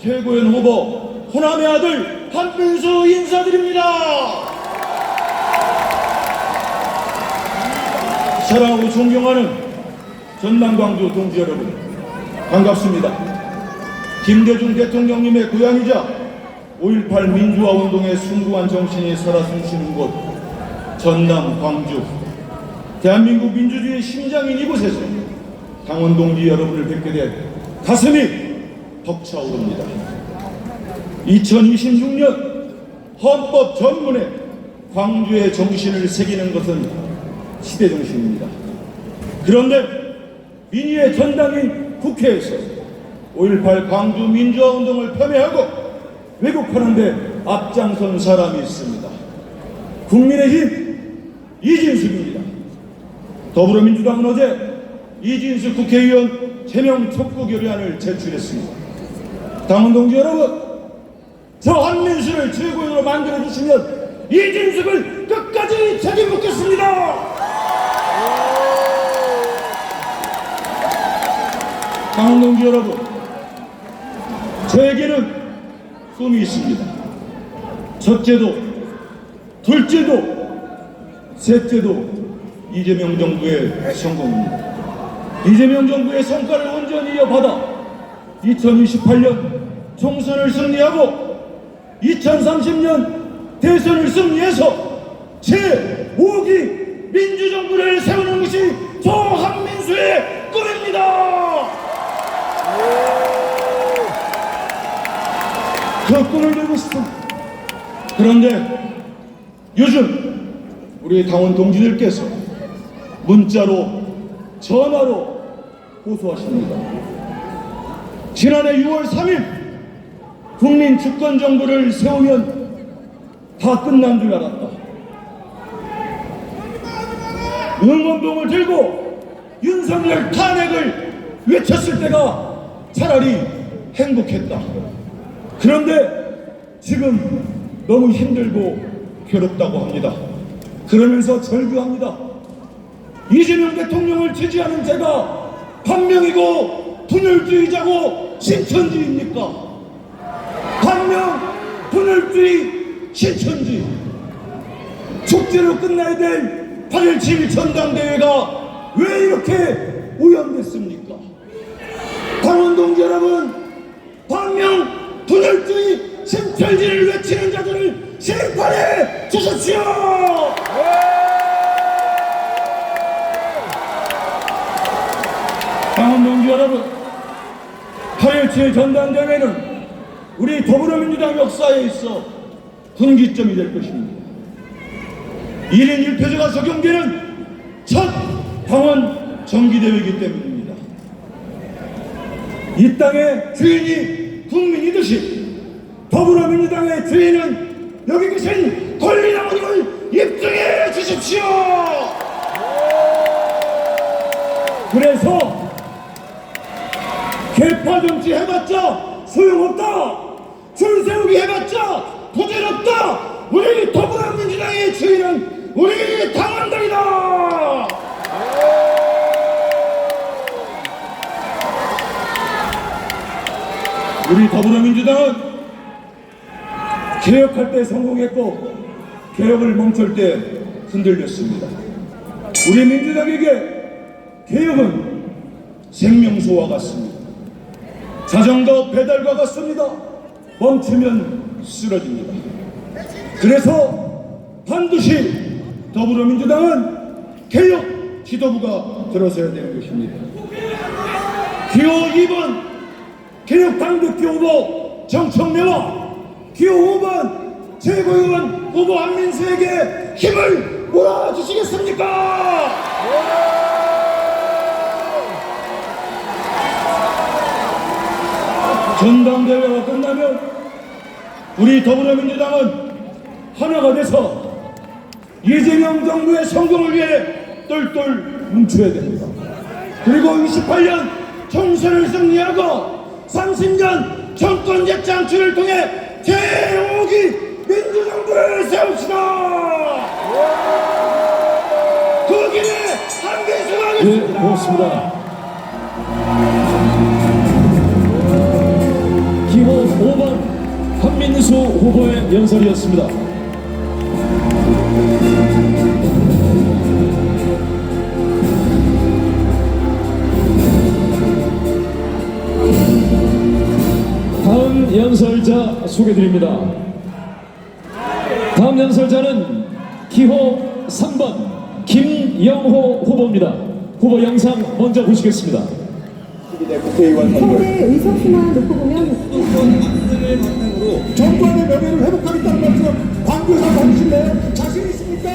최고위원 후보 호남의 아들 한민수 인사드립니다. 사랑하고 존경하는 전남 광주 동지 여러분, 반갑습니다. 김대중 대통령님의 고향이자 5.18 민주화 운동의 숭고한 정신이 살아 숨쉬는 곳 전남 광주, 대한민국 민주주의의 심장인 이곳에서 당원 동지 여러분을 뵙게 돼 가슴이 벅차오릅니다. 2026년 헌법 전문에 광주의 정신을 새기는 것은 시대 정신입니다. 그런데 민의의 전당인 국회에서 5.18 광주 민주화 운동을 폄훼하고 왜곡하는 데 앞장선 사람이 있습니다. 국민의힘 이진숙입니다. 더불어민주당은 어제 이진숙 국회의원 제명 촉구 결의안을 제출했습니다. 당원 동지 여러분, 저 한민수를 최고위원으로 만들어주시면 이진숙을 끝까지 책임 묻겠습니다. 당원 동지 여러분, 저에게는 꿈이 있습니다. 첫째도, 둘째도, 셋째도 이재명 정부의 성공입니다. 이재명 정부의 성과를 온전히 이어받아 2028년 총선을 승리하고 2030년 대선을 승리해서 제5기 민주정부를 세우는 것이 저 한민수의 꿈입니다. 그 꿈을 이루고 싶습니다. 그런데 요즘 우리 당원 동지들께서 문자로, 전화로 호소하십니다. 지난해 6월 3일 국민 주권정부를 세우면 다 끝난 줄 알았다. 응원봉을 들고 윤석열 탄핵을 외쳤을 때가 차라리 행복했다. 그런데 지금 너무 힘들고 괴롭다고 합니다. 그러면서 절규합니다. 이재명 대통령을 지지하는 제가 반명이고 분열주의자고 신천지입니까? 반명, 분열주의, 신천지. 축제로 끝나야 될 8.17 전당대회가 왜 이렇게 오염됐습니까? 당원 동지 여러분, 반명, 분열주의, 신천지를 외치는 자들을 심판해 주십시오! 당원 동지 여러분, 8.17 전당대회는 우리 더불어민주당 역사에 있어 분기점이 될 것입니다. 1인 1표제가 적용되는 첫 당원 정기대회이기 때문입니다. 이 땅의 주인이 국민이듯이 더불어민주당의 주인은 여기 계신 권리당원을 입증해 주십시오. 그래서 개파 정치 해봤자 소용없다. 줄 세우기 해봤자 부질없다. 우리 더불어민주당의 주인은 우리 당원들이다. 우리 더불어민주당은 개혁할 때 성공했고 개혁을 멈출 때 흔들렸습니다. 우리 민주당에게 개혁은 생명수와 같습니다. 자전거 배달과 같습니다. 멈추면 쓰러집니다. 그래서 반드시 더불어민주당은 개혁 지도부가 들어서야 되는 것입니다. 기호 2번 개혁 당대표 후보 정청래와 기호 5번 최고위원 후보 한민수에게 힘을 몰아주시겠습니까? 전당대회가 끝나면 우리 더불어민주당은 하나가 돼서 이재명 정부의 성공을 위해 똘똘 뭉쳐야 됩니다. 그리고 28년 총선을 승리하고 30년 정권 재창출을 통해 제5기 민주정부를 세웁시다. 그 길에 한민수가 하겠습니다. 네, 고맙습니다. 기호 5번 한민수 후보의 연설이었습니다. 다음 연설자 소개드립니다. 다음 연설자는 기호 3번 김영호 후보입니다. 후보 영상 먼저 보시겠습니다. 서울의 의석수만 놓고 보면 정부의 명예를 회복하겠다는 말씀 광주에서 하실래요? 자신 있습니까?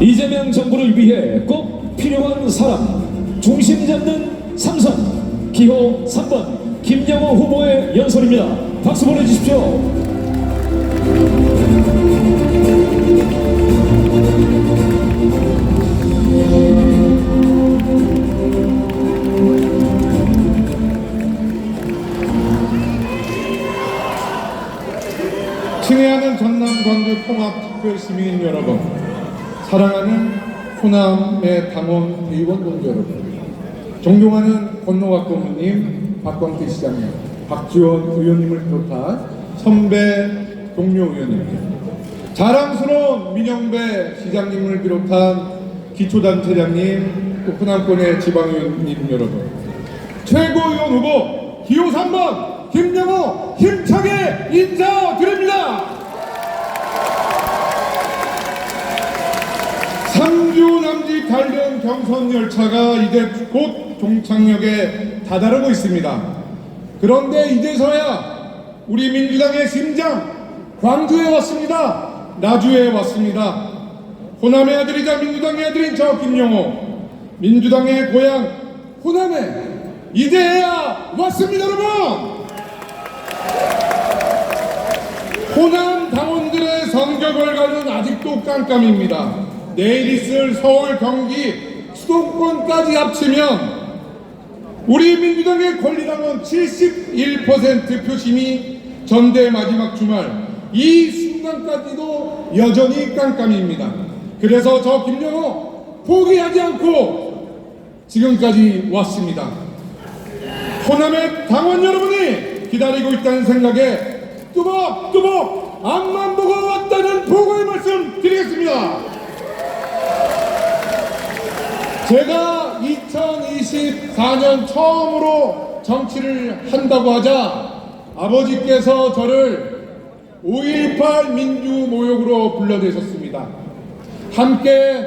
이재명 정부를 위해 꼭 필요한 사람 중심 잡는 삼선 기호 3번 김영호 후보의 연설입니다. 박수 보내주십시오. 친애하는 전남 광주 통합특별 시민 여러분, 사랑하는 호남의 당원 대의원 동지 여러분, 존경하는 권노각 고문님, 박광태 시장님, 박지원 의원님을 비롯한 선배 동료 의원님들, 자랑스러운 민영배 시장님을 비롯한 기초단체장님, 또 호남권의 지방의원님 여러분, 최고위원 후보 기호 3번 김영호 힘차게 인사드립니다. 3주 남짓 달려온 경선 열차가 이제 곧 종착역에 다다르고 있습니다. 그런데 이제서야 우리 민주당의 심장 광주에 왔습니다. 나주에 왔습니다. 호남의 아들이자 민주당의 아들인 저 김영호, 민주당의 고향 호남에 이제야 왔습니다. 여러분, 호남 당원들의 선거 결과는 아직도 깜깜입니다. 내일 있을 서울, 경기, 수도권까지 합치면 우리 민주당의 권리당원 71% 표심이 전대 마지막 주말 이 순간까지도 여전히 깜깜입니다. 그래서 저 김영호 포기하지 않고 지금까지 왔습니다. 호남의 당원 여러분이 기다리고 있다는 생각에 뚜벅뚜벅 앞만 보고 왔다는 보고의 말씀 드리겠습니다. 제가 2024년 처음으로 정치를 한다고 하자 아버지께서 저를 5.18 민주모욕으로 불러내셨습니다. 함께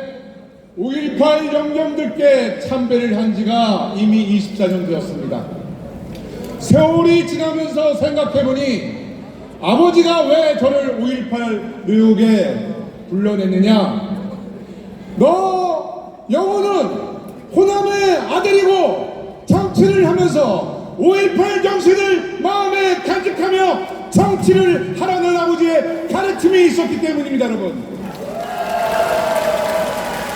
5.18 영령들께 참배를 한 지가 이미 24년 되었습니다. 세월이 지나면서 생각해보니 아버지가 왜 저를 5.18 묘역에 불러냈느냐, 너 영호는 호남의 아들이고 정치를 하면서 5.18 정신을 마음에 간직하며 정치를 하라는 아버지의 가르침이 있었기 때문입니다. 여러분,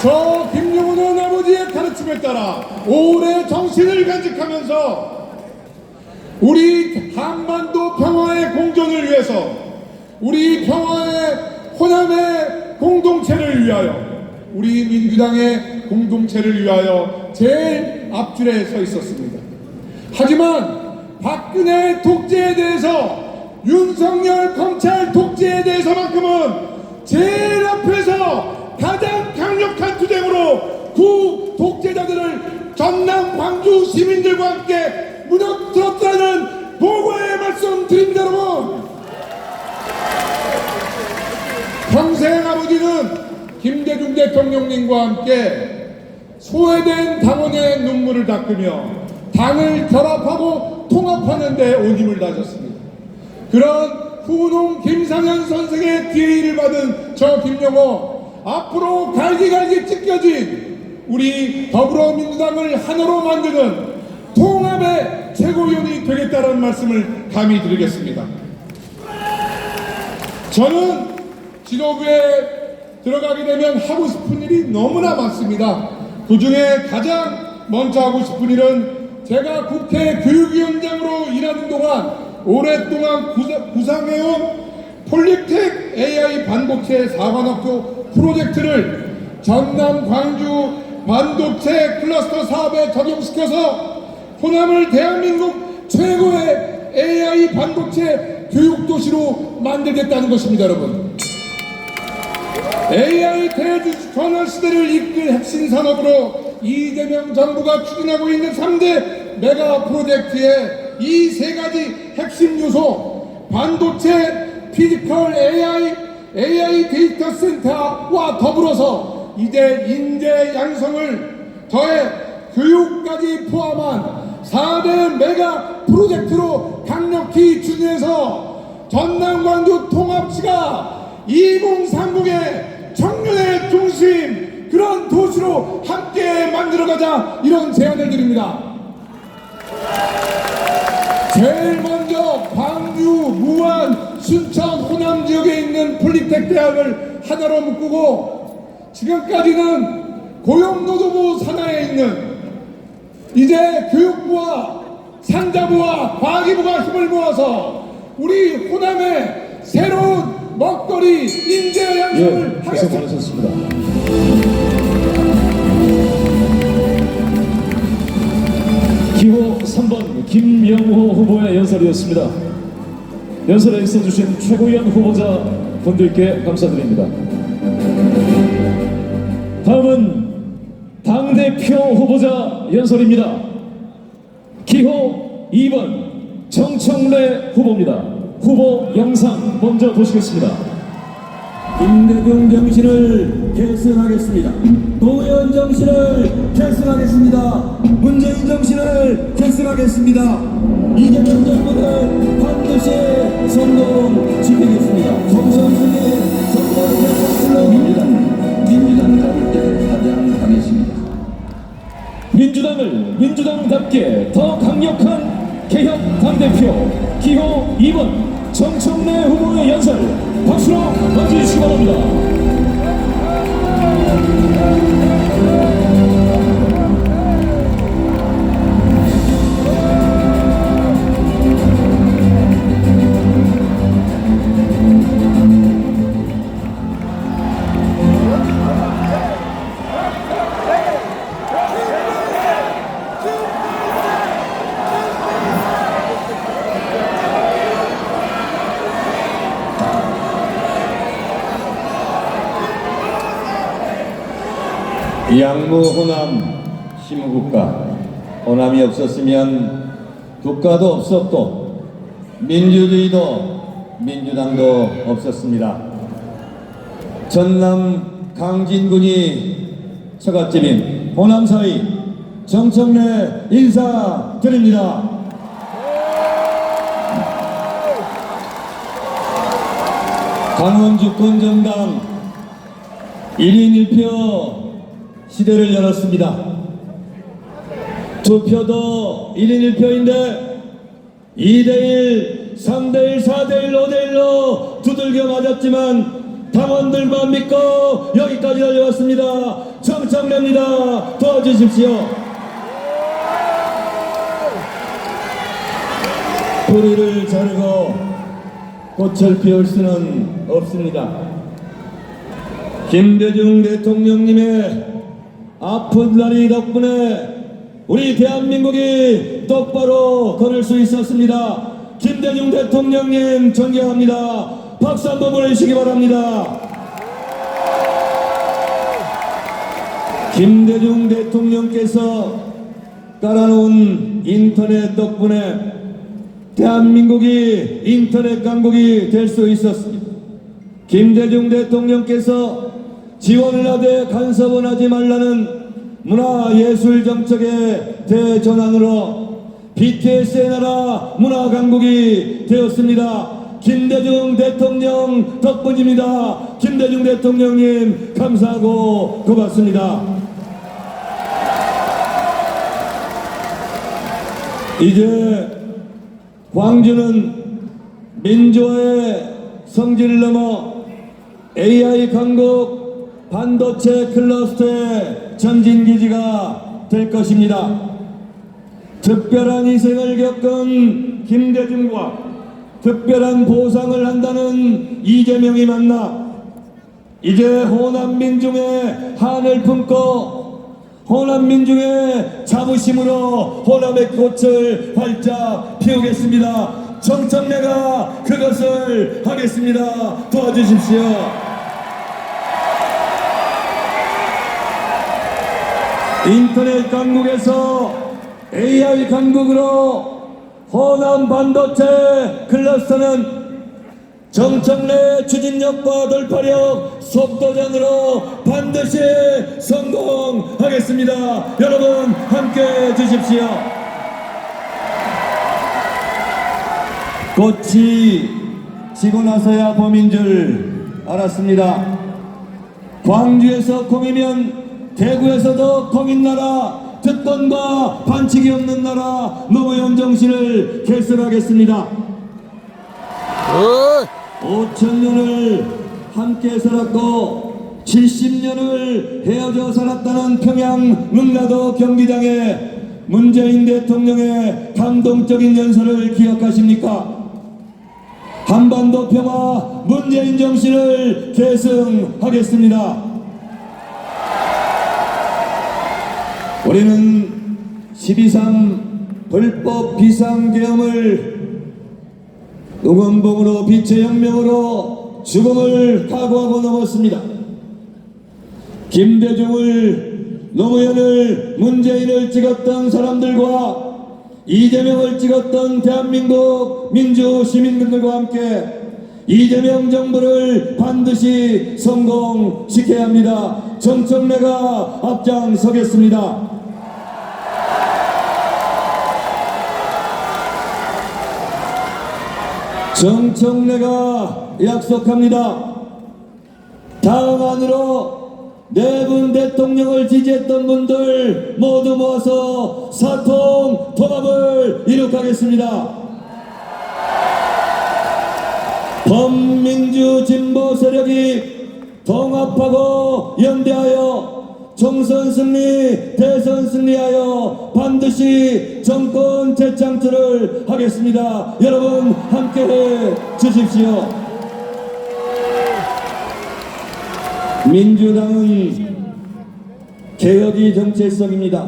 저 김영호는 아버지의 가르침에 따라 오래 정신을 간직하면서 우리 한반도 평화의 공존을 위해서, 우리 평화의 호남의 공동체를 위하여, 우리 민주당의 공동체를 위하여 제일 앞줄에 서 있었습니다. 하지만 박근혜 독재에 대해서, 윤석열 검찰 독재에 대해서만큼은 제일 앞에서 가장 강력한 투쟁으로 구 독재자들을 전남 광주 시민들과 함께 무너뜨렸다는 보고의 말씀 드립니다. 여러분, 평생 아버지는 김대중 대통령님과 함께 소외된 당원의 눈물을 닦으며 당을 결합하고 통합하는 데 온 힘을 다하셨습니다. 그런 후농 김상현 선생의 뒤를 받은 저 김영호, 앞으로 갈기갈기 찢겨진 우리 더불어민주당을 하나로 만드는 통합의 최고위원이 되겠다는 말씀을 감히 드리겠습니다. 저는 지도부에 들어가게 되면 하고 싶은 일이 너무나 많습니다. 그 중에 가장 먼저 하고 싶은 일은 제가 국회 교육위원장으로 일하는 동안 오랫동안 구상해온 폴리텍 AI 반도체 사관학교 프로젝트를 전남 광주 반도체 클러스터 사업에 적용시켜서 호남을 대한민국 최고의 AI 반도체 교육도시로 만들겠다는 것입니다. 여러분, AI 대주주 전환 시대를 이끌 핵심 산업으로 이재명 정부가 추진하고 있는 3대 메가 프로젝트의 이 세 가지 핵심 요소, 반도체, 피지컬 AI 데이터 센터와 더불어서 이제 인재 양성을 더해 교육까지 포함한 4대 메가 프로젝트로 강력히 추진해서 전남 광주 통합시가 2030의 청년의 중심 그런 도시로 함께 만들어가자, 이런 제안을 드립니다. 제일 먼저 광주, 무안, 순천, 호남 지역에 있는 폴리텍 대학을 하나로 묶고 지금까지는 고용노동부 산하에 있는 이제 교육부와 산자부와 과기부가 힘을 모아서 우리 호남의 새로운 먹거리 인재 양성을 계속 많으셨습니다. 기호 3번 김영호 후보의 연설이었습니다. 연설에 있어주신 최고위원 후보자 분들께 감사드립니다. 다음은 당대표 후보자 연설입니다. 기호 2번 정청래 후보입니다. 후보 영상 먼저 보시겠습니다. 김대중 정신을 계승하겠습니다. 노무현 정신을 계승하겠습니다. 문재인 정신을 계승하겠습니다. 이재명 정부는 반드시 성공시키겠습니다. 정선승의 정권 민주당 답게 가장하겠습니다. 민주당답게 더 강력한 개혁 당대표 기호 2번 정청래 후보의 연설 박수로 맞이해주시기 바랍니다. 양무 호남 힘국가, 호남이 없었으면 국가도 없었고 민주주의도 민주당도 없었습니다. 전남 강진군이 처갓집인 호남사위 정청래 인사드립니다. 강원 주권정당 1인 1표 시대를 열었습니다. 투표도 1인 1표인데 2대1, 3대1, 4대1, 5대1로 두들겨 맞았지만 당원들만 믿고 여기까지 달려왔습니다. 정청래입니다. 도와주십시오. 뿌리를 자르고 꽃을 피울 수는 없습니다. 김대중 대통령님의 아픈 다리 덕분에 우리 대한민국이 똑바로 걸을 수 있었습니다. 김대중 대통령님 존경합니다. 박수 한번 보내주시기 바랍니다. 김대중 대통령께서 깔아놓은 인터넷 덕분에 대한민국이 인터넷 강국이 될 수 있었습니다. 김대중 대통령께서 지원을 하되 간섭은 하지 말라는 문화예술 정책의 대전환으로 BTS의 나라 문화강국이 되었습니다. 김대중 대통령 덕분입니다. 김대중 대통령님 감사하고 고맙습니다. 이제 광주는 민주화의 성지를 넘어 AI 강국 반도체 클러스터의 전진기지가 될 것입니다. 특별한 희생을 겪은 김대중과 특별한 보상을 한다는 이재명이 만나 이제 호남 민중의 한을 품고 호남 민중의 자부심으로 호남의 꽃을 활짝 피우겠습니다. 정청래가 그것을 하겠습니다. 도와주십시오. 인터넷 강국에서 AI 강국으로 호남 반도체 클러스터는 정청래 추진력과 돌파력 속도전으로 반드시 성공하겠습니다. 여러분 함께 주십시오. 꽃이 지고 나서야 봄인 줄 알았습니다. 광주에서 콩이면 대구에서도 콩인 나라, 특권과 반칙이 없는 나라 노무현 정신을 개설하겠습니다. 5,000년을 함께 살았고 70년을 헤어져 살았다는 평양 능라도 경기장에 문재인 대통령의 감동적인 연설을 기억하십니까? 한반도 평화 문재인 정신을 계승하겠습니다. 우리는 12.3 불법 비상계엄을 응원봉으로 빛의 혁명으로 죽음을 각오하고 넘었습니다. 김대중을, 노무현을, 문재인을 찍었던 사람들과 이재명을 찍었던 대한민국 민주 시민들과 함께 이재명 정부를 반드시 성공시켜야 합니다. 정청래가 앞장서겠습니다. 정청래가 약속합니다. 다음 안으로 4분 대통령을 지지했던 분들 모두 모아서 사통 통합을 이룩하겠습니다. 범민주 진보 세력이 통합하고 연대하여 총선 승리, 대선 승리하여 반드시 정권 재창출을 하겠습니다. 여러분 함께해 주십시오. 민주당은 개혁이 정체성입니다.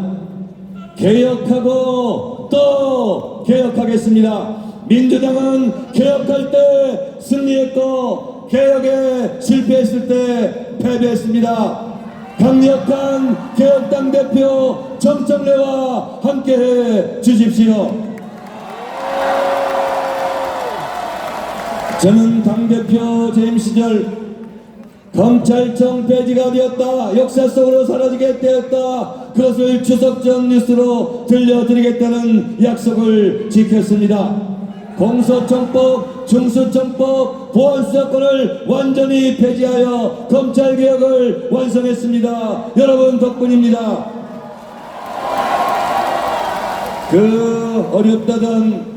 개혁하고 또 개혁하겠습니다. 민주당은 개혁할 때 승리했고 개혁에 실패했을 때 패배했습니다. 강력한 개혁당 대표 정청래와 함께해 주십시오. 저는 당대표 재임 시절 검찰청 폐지가 되었다, 역사 속으로 사라지게 되었다, 그것을 추석 전 뉴스로 들려드리겠다는 약속을 지켰습니다. 공소청법, 중수청법, 보안수사권을 완전히 폐지하여 검찰개혁을 완성했습니다. 여러분 덕분입니다. 그 어렵다던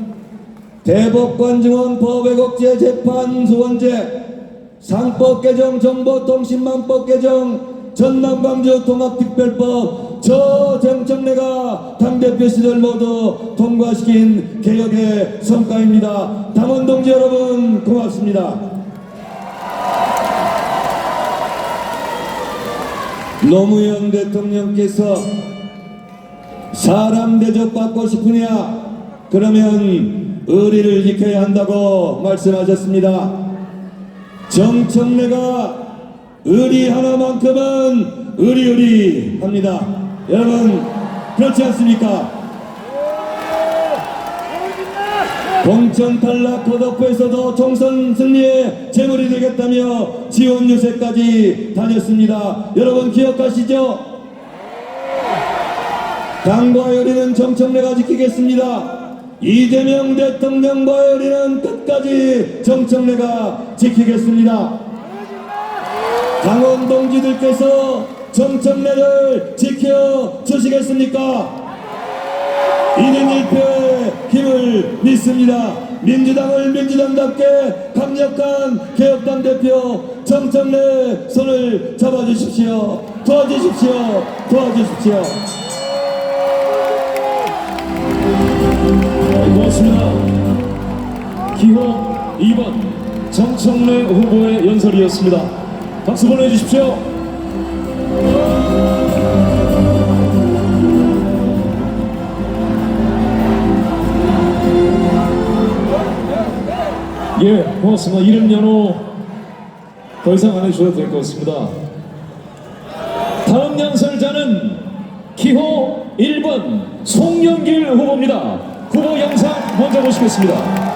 대법관 증언 법외국제 재판 소원제, 상법 개정, 정보통신망법 개정, 전남 광주 통합특별법, 저 정청래가 당대표 시절 모두 통과시킨 개혁의 성과입니다. 당원 동지 여러분 고맙습니다. 노무현 대통령께서 사람 대접받고 싶으냐? 그러면 의리를 지켜야 한다고 말씀하셨습니다. 정청래가 의리 하나만큼은 의리의리합니다. 여러분 그렇지 않습니까? 공천 탈락 거덕부에서도 총선 승리에 재물이 되겠다며 지원 유세까지 다녔습니다. 여러분 기억하시죠? 당과의 의리는 정청래가 지키겠습니다. 이재명 대통령과의 의리는 끝까지 정청래가 지키겠습니다. 당원 동지들께서 정청래를 지켜주시겠습니까? 1인 1표의 힘을 믿습니다. 민주당을 민주당답게 강력한 개혁당 대표 정청래 손을 잡아주십시오. 도와주십시오. 도와주십시오. 고맙습니다. 기호 2번 정청래 후보의 연설이었습니다. 박수 보내주십시오. 예, 고맙습니다. 이름 연호 더 이상 안 해주셔도 될 것 같습니다. 다음 연설자는 기호 1번 송영길 후보입니다. 후보 영상 먼저 보시겠습니다.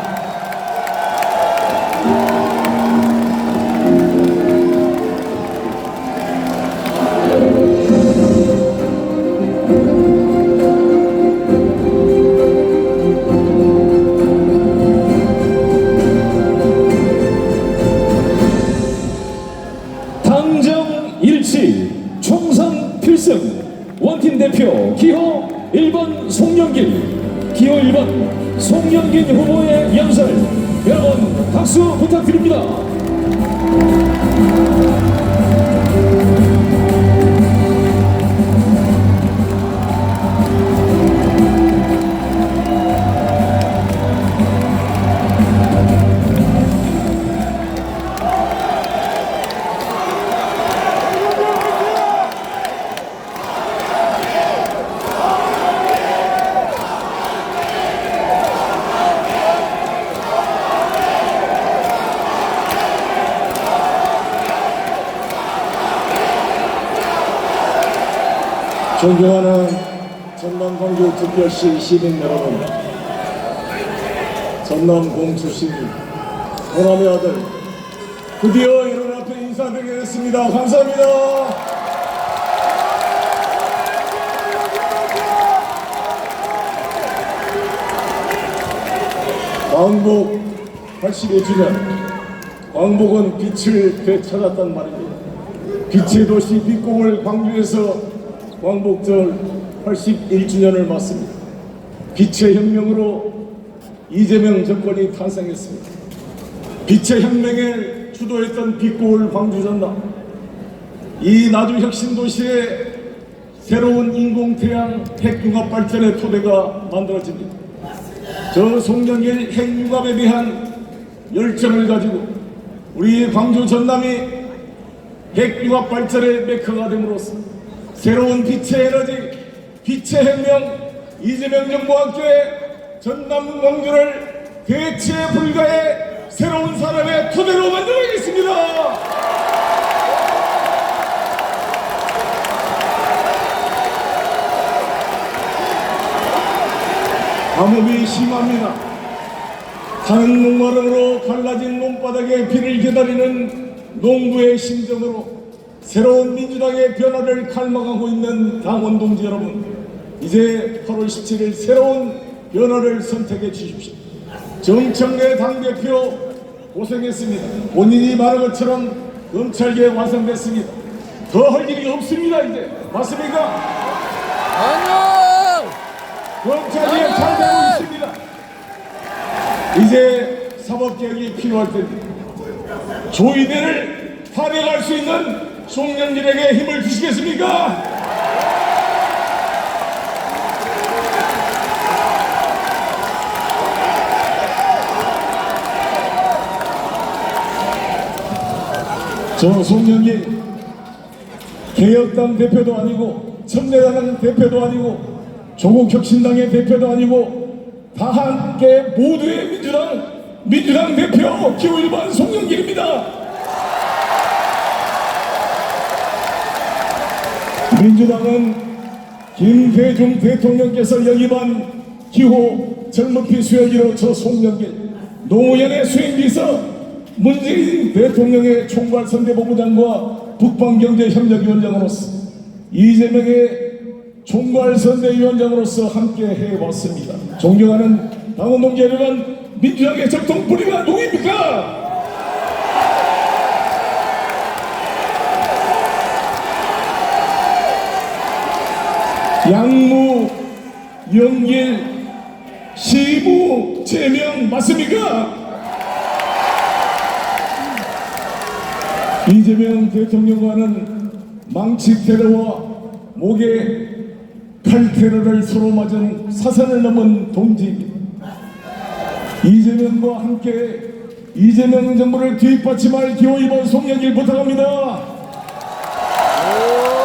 당정 일치, 총선 필승, 원팀 대표 기호 1번 송영길, 기호 1번 송영길 후보의 연설, 여러분 박수 부탁드립니다. 존경하는 전남 광주 특별시 시민 여러분, 전남공 출신 호남의 아들, 드디어 여러분 앞에 인사드리게 됐습니다. 감사합니다. 광복 81주년, 광복은 빛을 되찾았단 말입니다. 빛의 도시 빛공을 광주에서 광복절 81주년을 맞습니다. 빛의 혁명으로 이재명 정권이 탄생했습니다. 빛의 혁명에 주도했던 빛고울 광주 전남, 이 나주 혁신 도시에 새로운 인공태양 핵융합 발전의 토대가 만들어집니다. 저 송영길 핵융합에 대한 열정을 가지고 우리 광주 전남이 핵융합 발전의 메카가 됨으로써 새로운 빛의 에너지, 빛의 혁명, 이재명 정부와 함께 전남 광주를 대체 불가의 새로운 사람의 토대로 만들어야겠습니다. 가뭄이 심합니다. 가는 목마름으로 갈라진 논바닥에 비를 기다리는 농부의 심정으로 새로운 민주당의 변화를 갈망하고 있는 당원 동지 여러분, 이제 8월 17일 새로운 변화를 선택해 주십시오. 정청래 당대표 고생했습니다. 본인이 말한 것처럼 검찰개 완성됐습니다. 더 할 일이 없습니다. 이제 맞습니까? 아니요. 검찰개 잘 되고 있습니다. 이제 사법개혁이 필요할 때입니다. 조이대를 탄핵할 수 있는 송영길에게 힘을 주시겠습니까? 저 송영길 개혁당 대표도 아니고 천내당 대표도 아니고 조국혁신당의 대표도 아니고 다 함께 모두의 민주당 대표 기호 1번 송영길입니다. 민주당은 김대중 대통령께서 영입한 기호 젊은피 수혈기로 저 송영길, 노무현의 수행비서, 문재인 대통령의 총괄선대본부장과 북방경제협력위원장으로서, 이재명의 총괄선대위원장으로서 함께 해왔습니다. 존경하는 당원 동지 여러분, 민주당의 적통 뿌리가 누구입니까? 양무, 영길, 시무, 제명 맞습니까? 이재명 대통령과는 망치 테러와 목에 칼 테러를 서로 맞은 사선을 넘은 동지입니다. 이재명과 함께 이재명 정부를 뒷받침할 기호 2번 송영길 부탁합니다.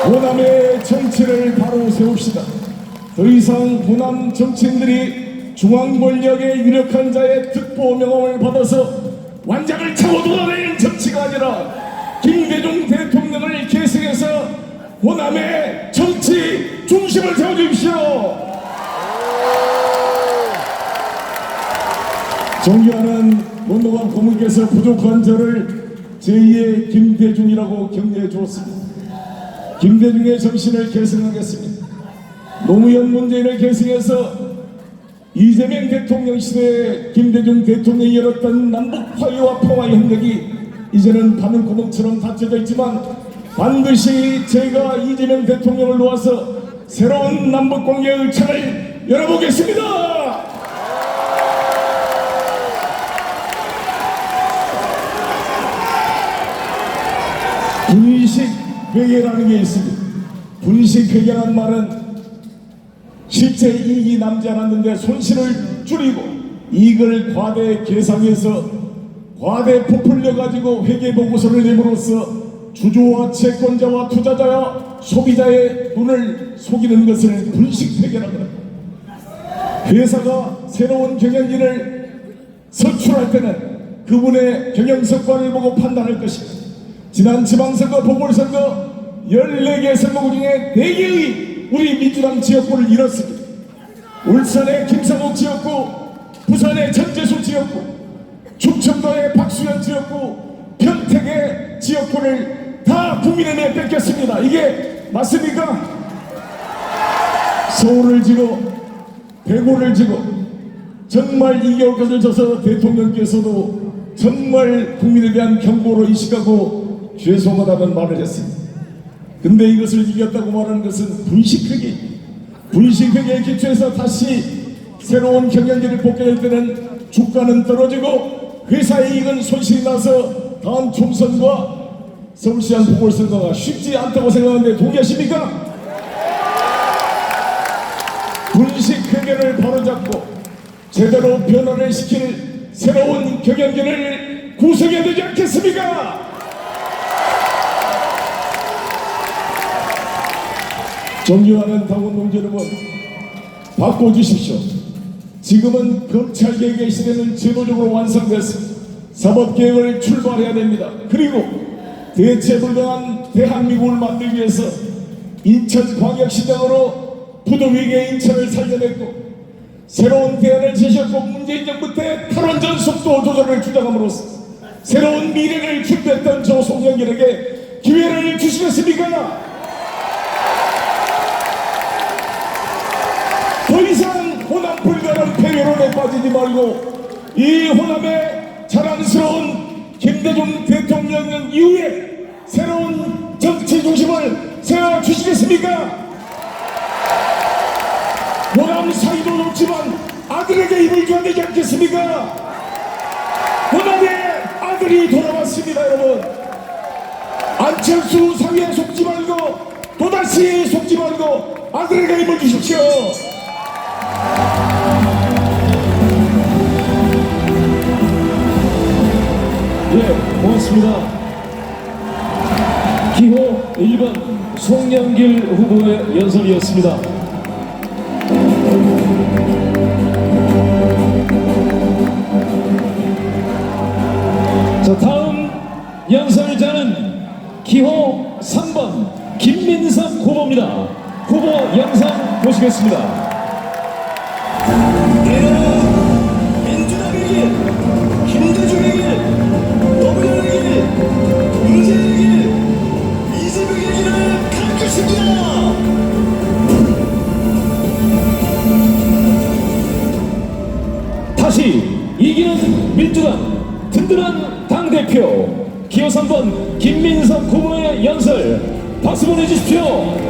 호남의 정치를 바로 세웁시다. 더 이상 호남 정치인들이 중앙 권력의 유력한 자의 특보 명함을 받아서 완장을 차고 돌아다니는 정치가 아니라 김대중 대통령을 계승해서 호남의 정치 중심을 세워주십시오. 존경하는 문노관 고문께서 부족한 저를 제2의 김대중이라고 격려해 주었습니다. 김대중의 정신을 계승하겠습니다. 노무현 문재인을 계승해서 이재명 대통령 시대에 김대중 대통령이 열었던 남북 화해와 평화의 흔적이 이제는 바늘구멍처럼 닫혀져 있지만 반드시 제가 이재명 대통령을 놓아서 새로운 남북관계의 창을 열어보겠습니다. 분식회계라는 게 있습니다. 분식회계란 말은 실제 이익이 남지 않았는데 손실을 줄이고 이익을 과대 계상해서 과대 부풀려 가지고 회계보고서를 내므로써 주주와 채권자와 투자자와 소비자의 눈을 속이는 것을 분식회계라고 합니다. 회사가 새로운 경영진을 선출할 때는 그분의 경영성과를 보고 판단할 것입니다. 지난 지방선거, 보궐선거 14개 선거구 중에 4개의 우리 민주당 지역구를 잃었습니다. 울산의 김상욱 지역구, 부산의 전재수 지역구, 충청도의 박수현 지역구, 평택의 지역구를 다 국민의힘에 뺏겼습니다. 이게 맞습니까? 서울을 지고 대구를 지고 정말 2개월 것을 져서 대통령께서도 정말 국민에 대한 경고로 인식하고 죄송하다는 말을 했습니다. 근데 이것을 이겼다고 말하는 것은 분식회계에 기초해서 다시 새로운 경영진을 복귀할 때는 주가는 떨어지고 회사의 이익은 손실이 나서 다음 총선과 서울시장 보궐선거가 쉽지 않다고 생각하는데 동의하십니까? 분식회계를 바로잡고 제대로 변화를 시킬 새로운 경영진을 구성해야 되지 않겠습니까? 존경하는 당원 동지 여러분, 바꿔주십시오. 지금은 검찰개혁의 시대는 제도적으로 완성됐습니다. 사법개혁을 출발해야 됩니다. 그리고 대체불가한 대한민국을 만들기 위해서 인천광역시장으로 부도위기의 인천을 살려냈고 새로운 대안을 제시했고 문재인 정부 때 탈원전 속도 조절을 주장함으로써 새로운 미래를 준비했던 저 송영길에게 기회를 주시겠습니까? 더 이상 호남 불가능 폐회론에 빠지지 말고 이 호남의 자랑스러운 김대중 대통령 이후에 새로운 정치 중심을 세워주시겠습니까? 호남 사이도 높지만 아들에게 힘을 줘야 되지 않겠습니까? 호남의 아들이 돌아왔습니다. 여러분, 안철수 사위에 속지 말고 또다시 속지 말고 아들에게 힘을 주십시오. 예, 고맙습니다. 기호 1번 송영길 후보의 연설이었습니다. 자, 다음 연설자는 기호 3번 김민석 후보입니다. 후보 영상 보시겠습니다. 민주당의 길, 김대중의 길, 노무현의 길, 문재인의 길, 이재명의 길을 갈 것입니다. 다시 이기는 민주당 든든한 당대표 기호 3번 김민석 후보의 연설 박수 보내주십시오.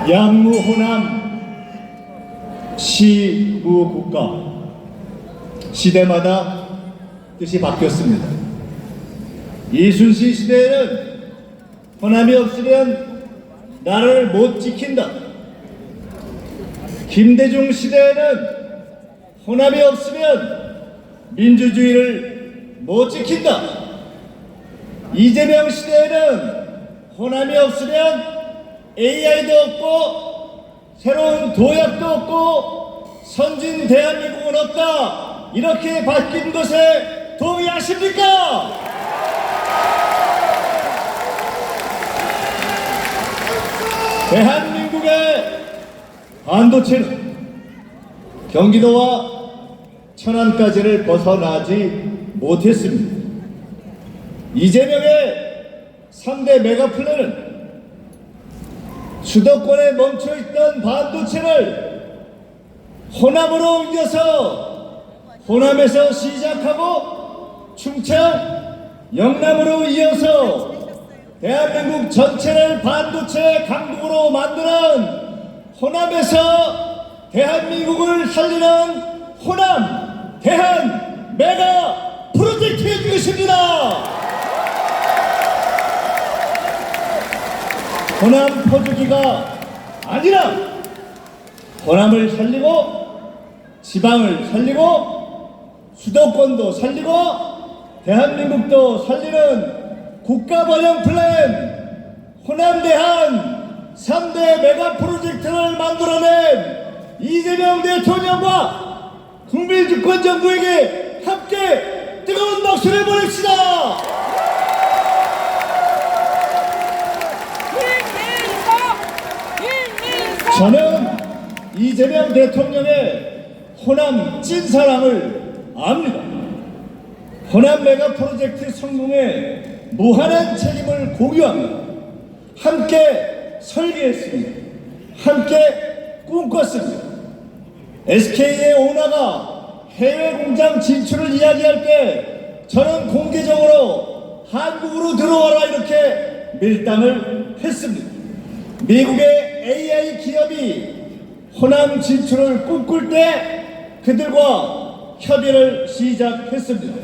양무호남 시구국가 시대마다 뜻이 바뀌었습니다. 이순신 시대에는 호남이 없으면 나라를 못 지킨다. 김대중 시대에는 호남이 없으면 민주주의를 못 지킨다. 이재명 시대에는 호남이 없으면 AI도 없고 새로운 도약도 없고 선진 대한민국은 없다. 이렇게 바뀐 것에 동의하십니까? 대한민국의 반도체는 경기도와 천안까지를 벗어나지 못했습니다. 이재명의 3대 메가플랜은 수도권에 멈춰있던 반도체를 호남으로 옮겨서 호남에서 시작하고 충청, 영남으로 이어서 대한민국 전체를 반도체 강국으로 만드는 호남에서 대한민국을 살리는 호남 대한 메가 프로젝트의 것입니다. 호남 퍼주기가 아니라 호남을 살리고 지방을 살리고 수도권도 살리고 대한민국도 살리는 국가번영 플랜 호남 대한 3대 메가 프로젝트를 만들어낸 이재명 대통령과 국민주권 정부에게 함께 뜨거운 박수를 보냅시다. 저는 이재명 대통령의 호남 찐사랑을 압니다. 호남 메가 프로젝트 성공에 무한한 책임을 공유합니다. 함께 설계했습니다. 함께 꿈꿨습니다. SK의 오너가 해외 공장 진출을 이야기할 때 저는 공개적으로 한국으로 들어와라 이렇게 밀당을 했습니다. 미국의 AI 기업이 호남 진출을 꿈꿀 때 그들과 협의를 시작했습니다.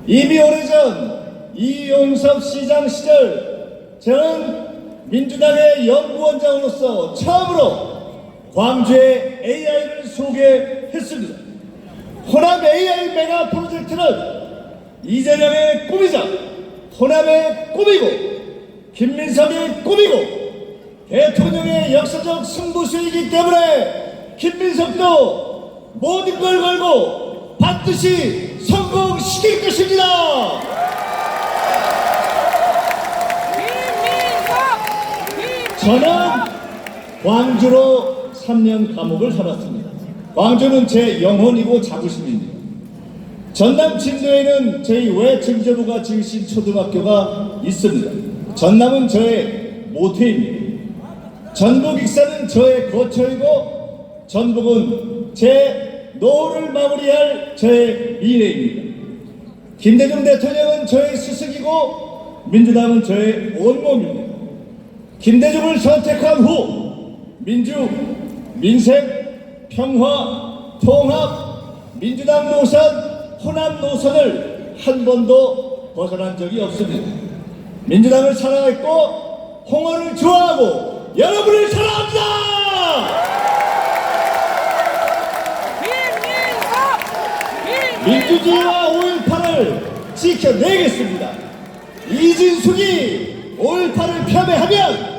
이미 오래전 이용섭 시장 시절 저는 민주당의 연구원장으로서 처음으로 광주의 AI를 소개했습니다. 호남 AI 메가 프로젝트는 이재명의 꿈이자 호남의 꿈이고 김민석의 꿈이고 대통령의 역사적 승부수이기 때문에 김민석도 모든 걸 걸고 반드시 성공시킬 것입니다. 저는 광주로 3년 감옥을 살았습니다. 광주는 제 영혼이고 자부심입니다. 전남 진도에는 저희 외증제부가 지으신 초등학교가 있습니다. 전남은 저의 모태입니다. 전북 익산은 저의 거처이고 전북은 제 노후를 마무리할 저의 미래입니다. 김대중 대통령은 저의 스승이고 민주당은 저의 온몸입니다. 김대중을 선택한 후 민주, 민생, 평화, 통합, 민주당 노선, 호남 노선을 한 번도 벗어난 적이 없습니다. 민주당을 사랑했고 홍어를 좋아하고 여러분을 사랑합니다. 민주주의와 5.18을 지켜내겠습니다. 이진숙이 5.18을 폄훼하면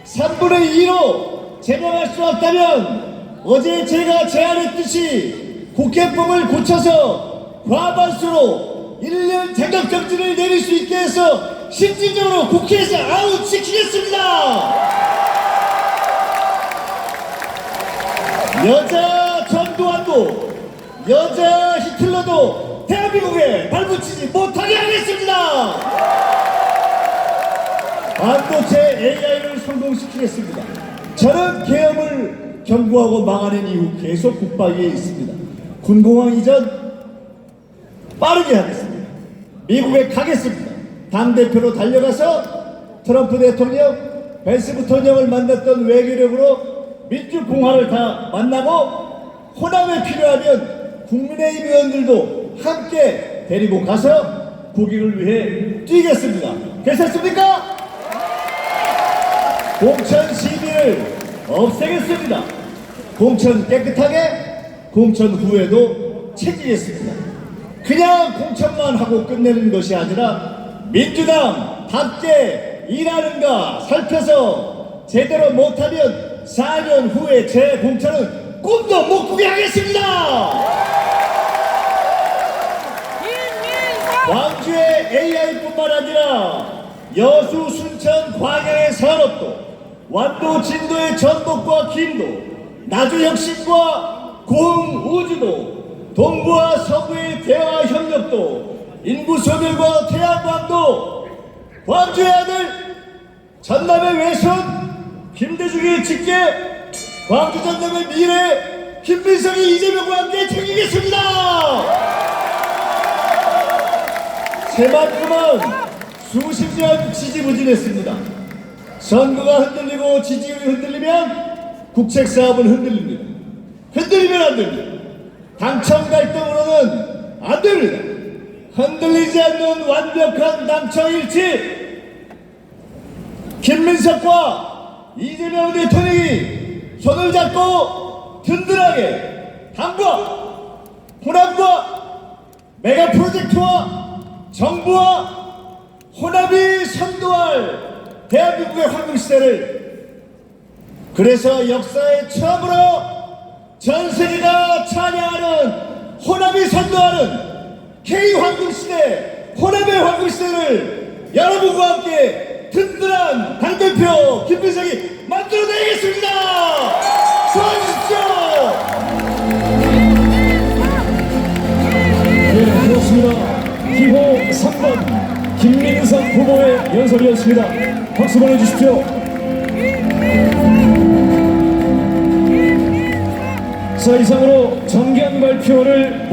3분의 2로 제명할 수 없다면 어제 제가 제안했듯이 국회법을 고쳐서 과반수로 1년 자격정지를 내릴 수 있게 해서 실질적으로 국회에서 아웃시키겠습니다. 여자 전두환도 여자 히틀러도 대한민국에 발붙이지 못하게 하겠습니다. 반도체 AI를 성공시키겠습니다. 저는 계엄을 경고하고 막아낸 이후 계속 국방위에 있습니다. 군공항 이전 빠르게 하겠습니다. 미국에 가겠습니다. 당대표로 달려가서 트럼프 대통령, 벤스 부통령을 만났던 외교력으로 민주공화를 다 만나고 호남에 필요하면 국민의힘 의원들도 함께 데리고 가서 국익을 위해 뛰겠습니다. 괜찮습니까? 공천 시비를 없애겠습니다. 공천 깨끗하게, 공천 후에도 책임있습니다. 그냥 공천만 하고 끝내는 것이 아니라 민주당답게 일하는가 살펴서 제대로 못하면 4년 후에 제 공천은 꿈도 못 꾸게 하겠습니다. 광주의 AI뿐만 아니라 여수, 순천, 광양의 산업도, 완도, 진도의 전북과 김도, 나주 혁신과 고흥 우주도, 동부와 서부의 대화 협력도, 인구 소멸과 태양광도, 광주의 아들, 전남의 외손, 김대중의 직계, 광주 전남의 미래, 김민석이 이재명과 함께 챙기겠습니다. 새만큼은 수십 년 지지부진했습니다. 선거가 흔들리고 지지율이 흔들리면 국책사업은 흔들립니다. 흔들리면 안 됩니다. 당청 갈등으로는 안 됩니다. 흔들리지 않는 완벽한 당청 일치. 김민석과 이재명 대통령이 손을 잡고 든든하게 당과 호남과 메가 프로젝트와 정부와 혼합이 선도할 대한민국의 황금시대를, 그래서 역사의 처음으로 전 세계가 찬양하는 혼합이 선도하는 K황금시대, 혼합의 황금시대를 여러분과 함께 든든한 당대표 김민석이 만들어내겠습니다. 수고하십시오. 네, 그렇습니다. 기호 3번 김민석 후보의 연설이었습니다. 박수 보내주십시오. 자, 이상으로 정견 발표를